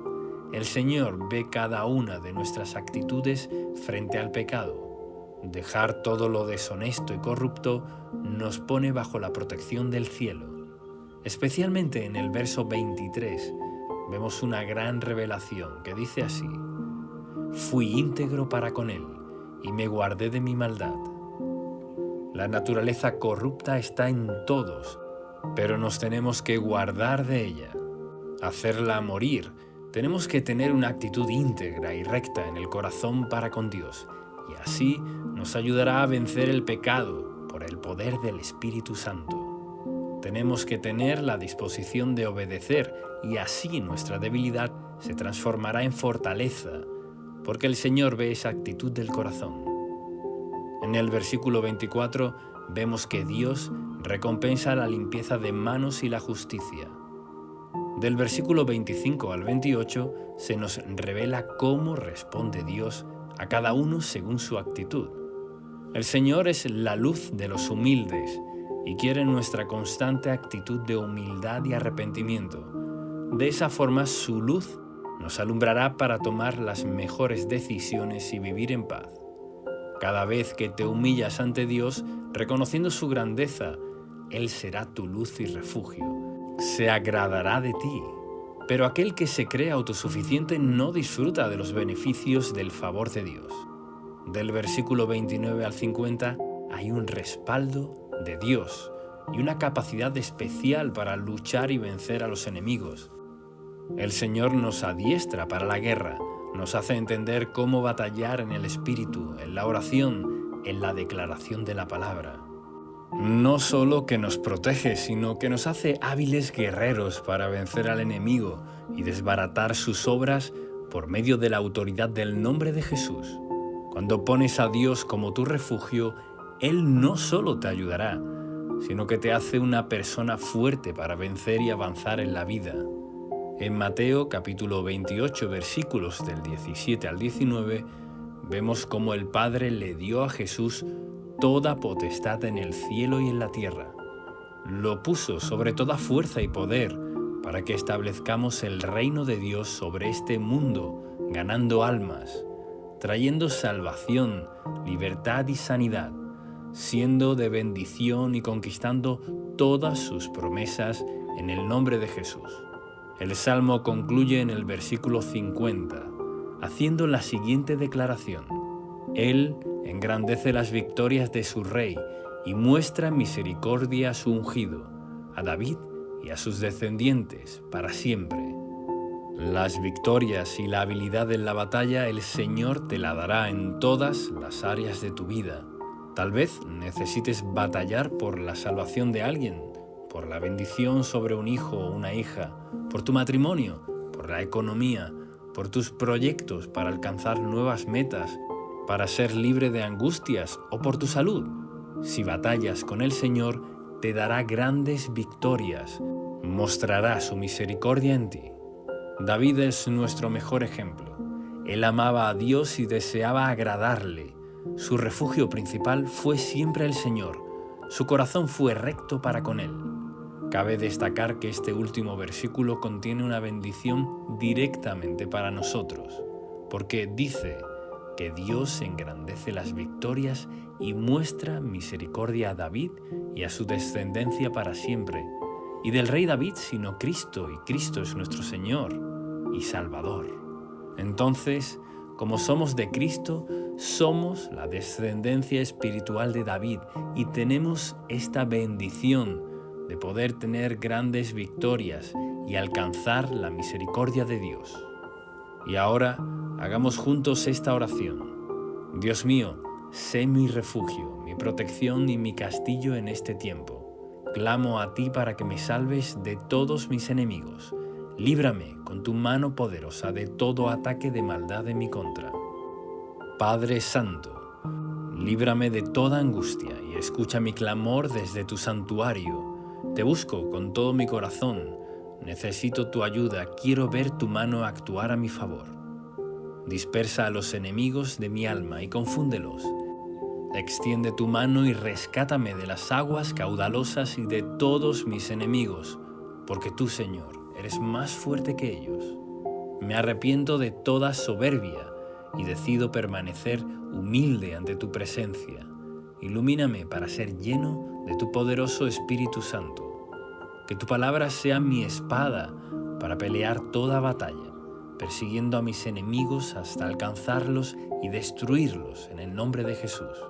El Señor ve cada una de nuestras actitudes frente al pecado. Dejar todo lo deshonesto y corrupto nos pone bajo la protección del cielo. Especialmente en el verso 23 vemos una gran revelación que dice así: Fui íntegro para con él y me guardé de mi maldad. La naturaleza corrupta está en todos, pero nos tenemos que guardar de ella. hacerla morir. Tenemos que tener una actitud íntegra y recta en el corazón para con Dios, y así nos ayudará a vencer el pecado por el poder del Espíritu Santo. Tenemos que tener la disposición de obedecer, y así nuestra debilidad se transformará en fortaleza, porque el Señor ve esa actitud del corazón. En el versículo 24 vemos que Dios recompensa la limpieza de manos y la justicia. Del versículo 25 al 28 se nos revela cómo responde Dios a cada uno según su actitud. El Señor es la luz de los humildes y quiere nuestra constante actitud de humildad y arrepentimiento. De esa forma su luz nos alumbrará para tomar las mejores decisiones y vivir en paz. Cada vez que te humillas ante Dios, reconociendo su grandeza, Él será tu luz y refugio. Se agradará de ti. Pero aquel que se cree autosuficiente no disfruta de los beneficios del favor de Dios. Del versículo 29 al 50 hay un respaldo de Dios y una capacidad especial para luchar y vencer a los enemigos. El Señor nos adiestra para la guerra, nos hace entender cómo batallar en el Espíritu, en la oración, en la declaración de la palabra. No solo que nos protege, sino que nos hace hábiles guerreros para vencer al enemigo y desbaratar sus obras por medio de la autoridad del nombre de Jesús. Cuando pones a Dios como tu refugio, Él no solo te ayudará, sino que te hace una persona fuerte para vencer y avanzar en la vida. En Mateo capítulo 28, versículos del 17 al 19, vemos cómo el Padre le dio a Jesús toda potestad en el cielo y en la tierra. Lo puso sobre toda fuerza y poder para que establezcamos el reino de Dios sobre este mundo, ganando almas, trayendo salvación, libertad y sanidad, siendo de bendición y conquistando todas sus promesas en el nombre de Jesús. El Salmo concluye en el versículo 50, haciendo la siguiente declaración: Él engrandece las victorias de su Rey y muestra misericordia a su ungido, a David y a sus descendientes para siempre. Las victorias y la habilidad en la batalla el Señor te la dará en todas las áreas de tu vida. Tal vez necesites batallar por la salvación de alguien, por la bendición sobre un hijo o una hija, por tu matrimonio, por la economía, por tus proyectos para alcanzar nuevas metas, para ser libre de angustias o por tu salud. Si batallas con el Señor, te dará grandes victorias, mostrará su misericordia en ti. David es nuestro mejor ejemplo. Él amaba a Dios y deseaba agradarle. Su refugio principal fue siempre el Señor. Su corazón fue recto para con Él. Cabe destacar que este último versículo contiene una bendición directamente para nosotros, porque dice que Dios engrandece las victorias y muestra misericordia a David y a su descendencia para siempre. Y del rey David, sino Cristo, y Cristo es nuestro Señor y Salvador. Entonces, como somos de Cristo, somos la descendencia espiritual de David y tenemos esta bendición de poder tener grandes victorias y alcanzar la misericordia de Dios. Y ahora, hagamos juntos esta oración. Dios mío, sé mi refugio, mi protección y mi castillo en este tiempo. Clamo a ti para que me salves de todos mis enemigos. Líbrame con tu mano poderosa de todo ataque de maldad en mi contra. Padre Santo, líbrame de toda angustia y escucha mi clamor desde tu santuario. Te busco con todo mi corazón. Necesito tu ayuda, quiero ver tu mano actuar a mi favor. Dispersa a los enemigos de mi alma y confúndelos. Extiende tu mano y rescátame de las aguas caudalosas y de todos mis enemigos, porque tú, Señor, eres más fuerte que ellos. Me arrepiento de toda soberbia y decido permanecer humilde ante tu presencia. Ilumíname para ser lleno de tu poderoso Espíritu Santo. Que tu palabra sea mi espada para pelear toda batalla, persiguiendo a mis enemigos hasta alcanzarlos y destruirlos en el nombre de Jesús.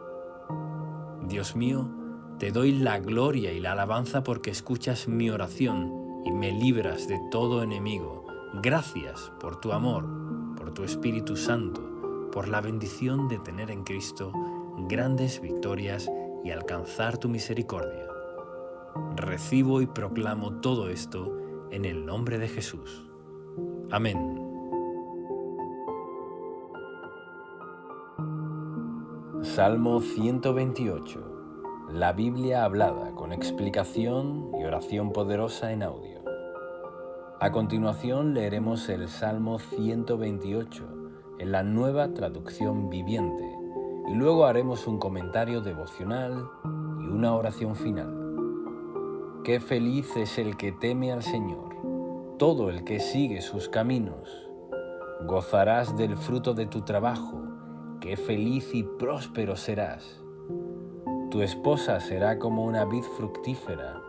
Dios mío, te doy la gloria y la alabanza porque escuchas mi oración y me libras de todo enemigo. Gracias por tu amor, por tu Espíritu Santo, por la bendición de tener en Cristo grandes victorias y alcanzar tu misericordia. Recibo y proclamo todo esto en el nombre de Jesús. Amén. Salmo 128. La Biblia hablada con explicación y oración poderosa en audio. A continuación leeremos el Salmo 128 en la Nueva Traducción Viviente y luego haremos un comentario devocional y una oración final. Qué feliz es el que teme al Señor, todo el que sigue sus caminos. Gozarás del fruto de tu trabajo, qué feliz y próspero serás. Tu esposa será como una vid fructífera,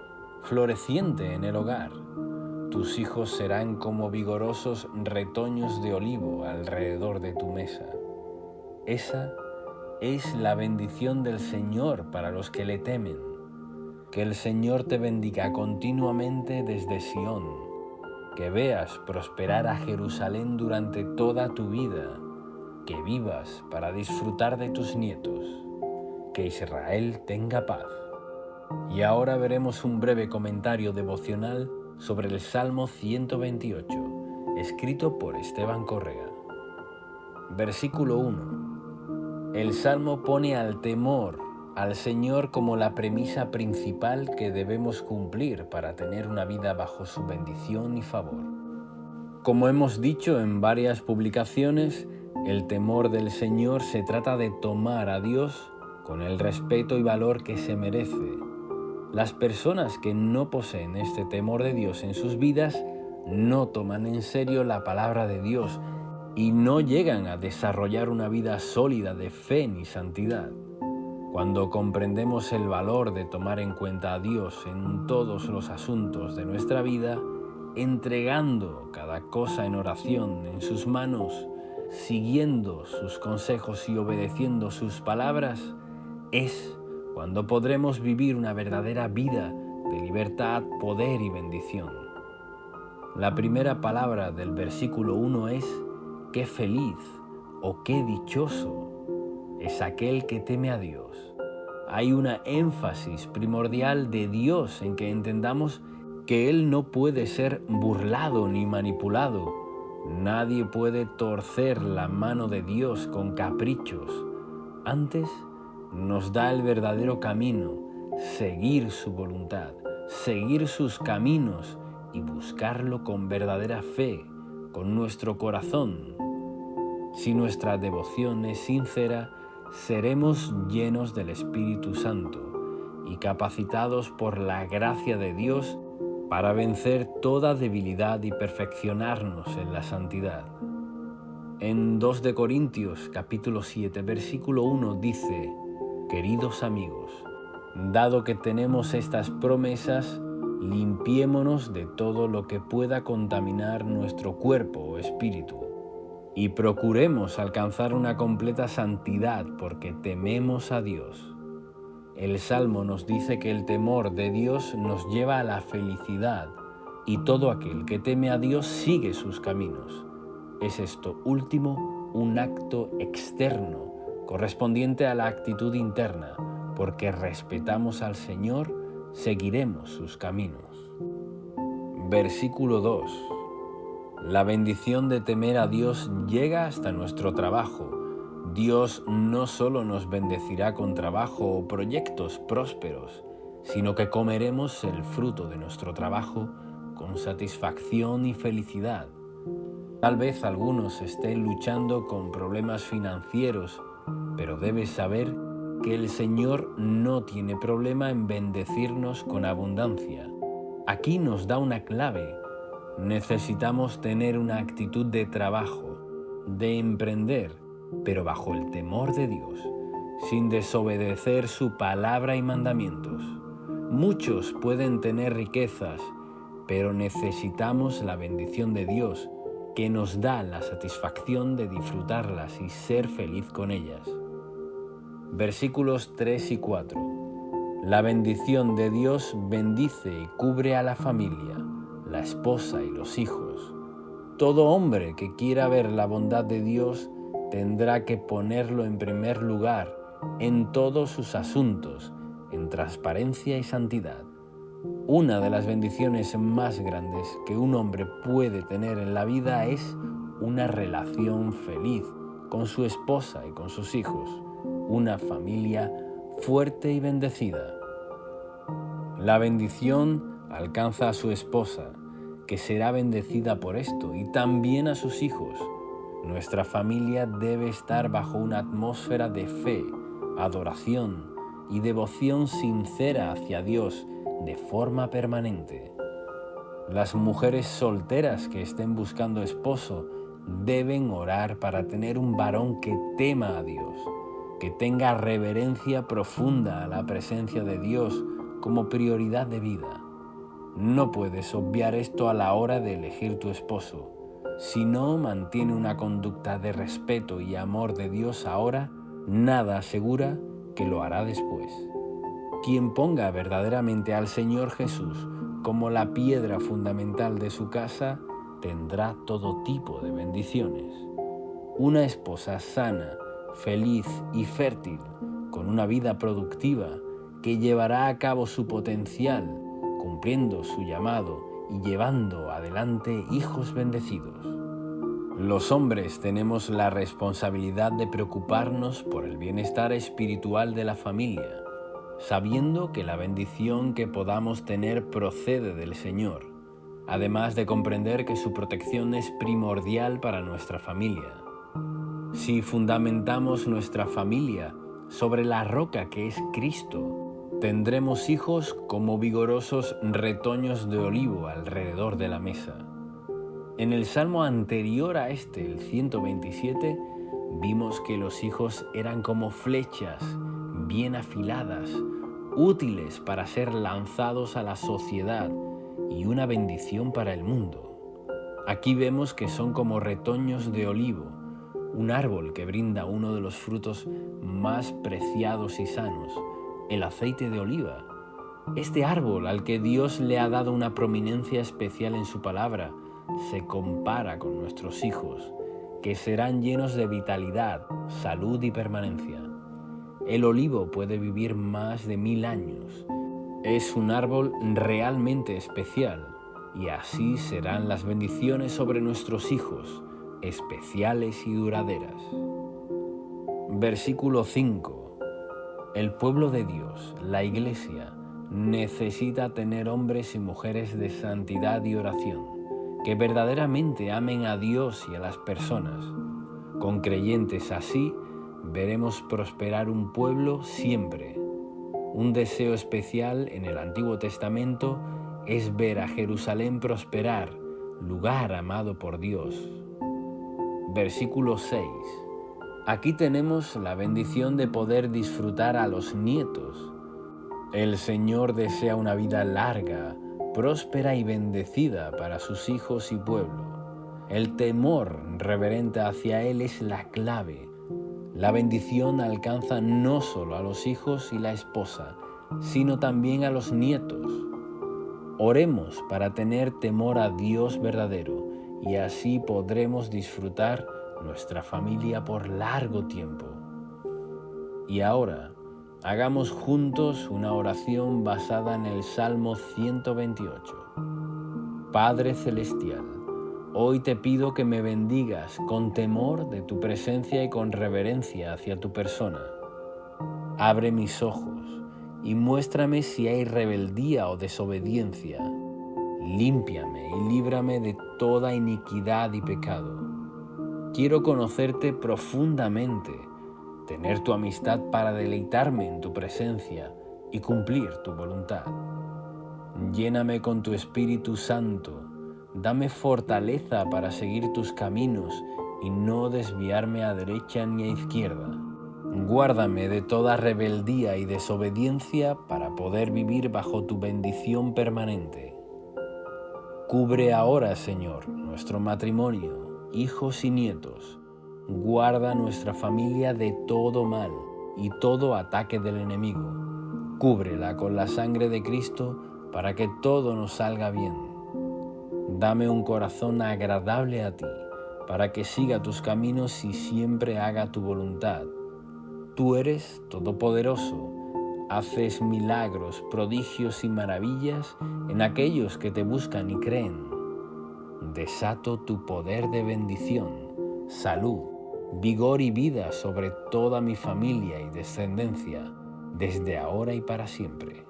floreciente en el hogar. Tus hijos serán como vigorosos retoños de olivo alrededor de tu mesa. Esa es la bendición del Señor para los que le temen. Que el Señor te bendiga continuamente desde Sión. Que veas prosperar a Jerusalén durante toda tu vida. Que vivas para disfrutar de tus nietos. Que Israel tenga paz. Y ahora veremos un breve comentario devocional sobre el Salmo 128, escrito por Esteban Correa. Versículo 1. El Salmo pone al temor al Señor como la premisa principal que debemos cumplir para tener una vida bajo su bendición y favor. Como hemos dicho en varias publicaciones, el temor del Señor se trata de tomar a Dios con el respeto y valor que se merece. Las personas que no poseen este temor de Dios en sus vidas no toman en serio la palabra de Dios y no llegan a desarrollar una vida sólida de fe ni santidad. Cuando comprendemos el valor de tomar en cuenta a Dios en todos los asuntos de nuestra vida, entregando cada cosa en oración en sus manos, siguiendo sus consejos y obedeciendo sus palabras, es cuando podremos vivir una verdadera vida de libertad, poder y bendición. La primera palabra del versículo 1 es «qué feliz» o «qué dichoso» es aquel que teme a Dios. Hay una énfasis primordial de Dios en que entendamos que Él no puede ser burlado ni manipulado. Nadie puede torcer la mano de Dios con caprichos. Antes, nos da el verdadero camino, seguir su voluntad, seguir sus caminos y buscarlo con verdadera fe, con nuestro corazón. Si nuestra devoción es sincera, seremos llenos del Espíritu Santo y capacitados por la gracia de Dios para vencer toda debilidad y perfeccionarnos en la santidad. En 2 de Corintios capítulo 7 versículo 1 dice: Queridos amigos, dado que tenemos estas promesas, limpiémonos de todo lo que pueda contaminar nuestro cuerpo o espíritu, y procuremos alcanzar una completa santidad porque tememos a Dios. El Salmo nos dice que el temor de Dios nos lleva a la felicidad, y todo aquel que teme a Dios sigue sus caminos. Es esto último un acto externo, correspondiente a la actitud interna, porque respetamos al Señor, seguiremos sus caminos. Versículo 2. La bendición de temer a Dios llega hasta nuestro trabajo. Dios no solo nos bendecirá con trabajo o proyectos prósperos, sino que comeremos el fruto de nuestro trabajo con satisfacción y felicidad. Tal vez algunos estén luchando con problemas financieros, pero debes saber que el Señor no tiene problema en bendecirnos con abundancia. Aquí nos da una clave. Necesitamos tener una actitud de trabajo, de emprender, pero bajo el temor de Dios, sin desobedecer su palabra y mandamientos. Muchos pueden tener riquezas, pero necesitamos la bendición de Dios, que nos da la satisfacción de disfrutarlas y ser feliz con ellas. Versículos 3 y 4. La bendición de Dios bendice y cubre a la familia. la esposa y los hijos. Todo hombre que quiera ver la bondad de Dios tendrá que ponerlo en primer lugar en todos sus asuntos, en transparencia y santidad. Una de las bendiciones más grandes que un hombre puede tener en la vida es una relación feliz con su esposa y con sus hijos, una familia fuerte y bendecida. La bendición alcanza a su esposa, que será bendecida por esto, y también a sus hijos. Nuestra familia debe estar bajo una atmósfera de fe, adoración y devoción sincera hacia Dios de forma permanente. Las mujeres solteras que estén buscando esposo deben orar para tener un varón que tema a Dios, que tenga reverencia profunda a la presencia de Dios como prioridad de vida. No puedes obviar esto a la hora de elegir tu esposo. Si no mantiene una conducta de respeto y amor de Dios ahora, nada asegura que lo hará después. Quien ponga verdaderamente al Señor Jesús como la piedra fundamental de su casa, tendrá todo tipo de bendiciones. Una esposa sana, feliz y fértil, con una vida productiva, que llevará a cabo su potencial, cumpliendo su llamado y llevando adelante hijos bendecidos. Los hombres tenemos la responsabilidad de preocuparnos por el bienestar espiritual de la familia, sabiendo que la bendición que podamos tener procede del Señor, además de comprender que su protección es primordial para nuestra familia. Si fundamentamos nuestra familia sobre la roca que es Cristo, tendremos hijos como vigorosos retoños de olivo alrededor de la mesa. En el salmo anterior a este, el 127, vimos que los hijos eran como flechas bien afiladas, útiles para ser lanzados a la sociedad y una bendición para el mundo. Aquí vemos que son como retoños de olivo, un árbol que brinda uno de los frutos más preciados y sanos, el aceite de oliva. Este árbol, al que Dios le ha dado una prominencia especial en su palabra, se compara con nuestros hijos, que serán llenos de vitalidad, salud y permanencia. El olivo puede vivir más de 1000 años. Es un árbol realmente especial, y así serán las bendiciones sobre nuestros hijos, especiales y duraderas. Versículo 5. El pueblo de Dios, la Iglesia, necesita tener hombres y mujeres de santidad y oración, que verdaderamente amen a Dios y a las personas. Con creyentes así, veremos prosperar un pueblo siempre. Un deseo especial en el Antiguo Testamento es ver a Jerusalén prosperar, lugar amado por Dios. Versículo 6. Aquí tenemos la bendición de poder disfrutar a los nietos. El Señor desea una vida larga, próspera y bendecida para sus hijos y pueblo. El temor reverente hacia Él es la clave. La bendición alcanza no solo a los hijos y la esposa, sino también a los nietos. Oremos para tener temor a Dios verdadero, y así podremos disfrutar nuestra familia por largo tiempo. Y ahora, hagamos juntos una oración basada en el Salmo 128. Padre Celestial, hoy te pido que me bendigas con temor de tu presencia y con reverencia hacia tu persona. Abre mis ojos y muéstrame si hay rebeldía o desobediencia. Límpiame y líbrame de toda iniquidad y pecado. Quiero conocerte profundamente, tener tu amistad para deleitarme en tu presencia y cumplir tu voluntad. Lléname con tu Espíritu Santo, dame fortaleza para seguir tus caminos y no desviarme a derecha ni a izquierda. Guárdame de toda rebeldía y desobediencia para poder vivir bajo tu bendición permanente. Cubre ahora, Señor, nuestro matrimonio, hijos y nietos. Guarda nuestra familia de todo mal y todo ataque del enemigo. Cúbrela con la sangre de Cristo para que todo nos salga bien. Dame un corazón agradable a ti, para que siga tus caminos y siempre haga tu voluntad. Tú eres todopoderoso, haces milagros, prodigios y maravillas en aquellos que te buscan y creen. Desato tu poder de bendición, salud, vigor y vida sobre toda mi familia y descendencia, desde ahora y para siempre.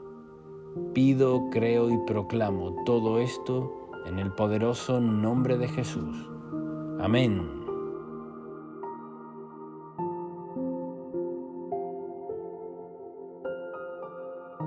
Pido, creo y proclamo todo esto en el poderoso nombre de Jesús. Amén.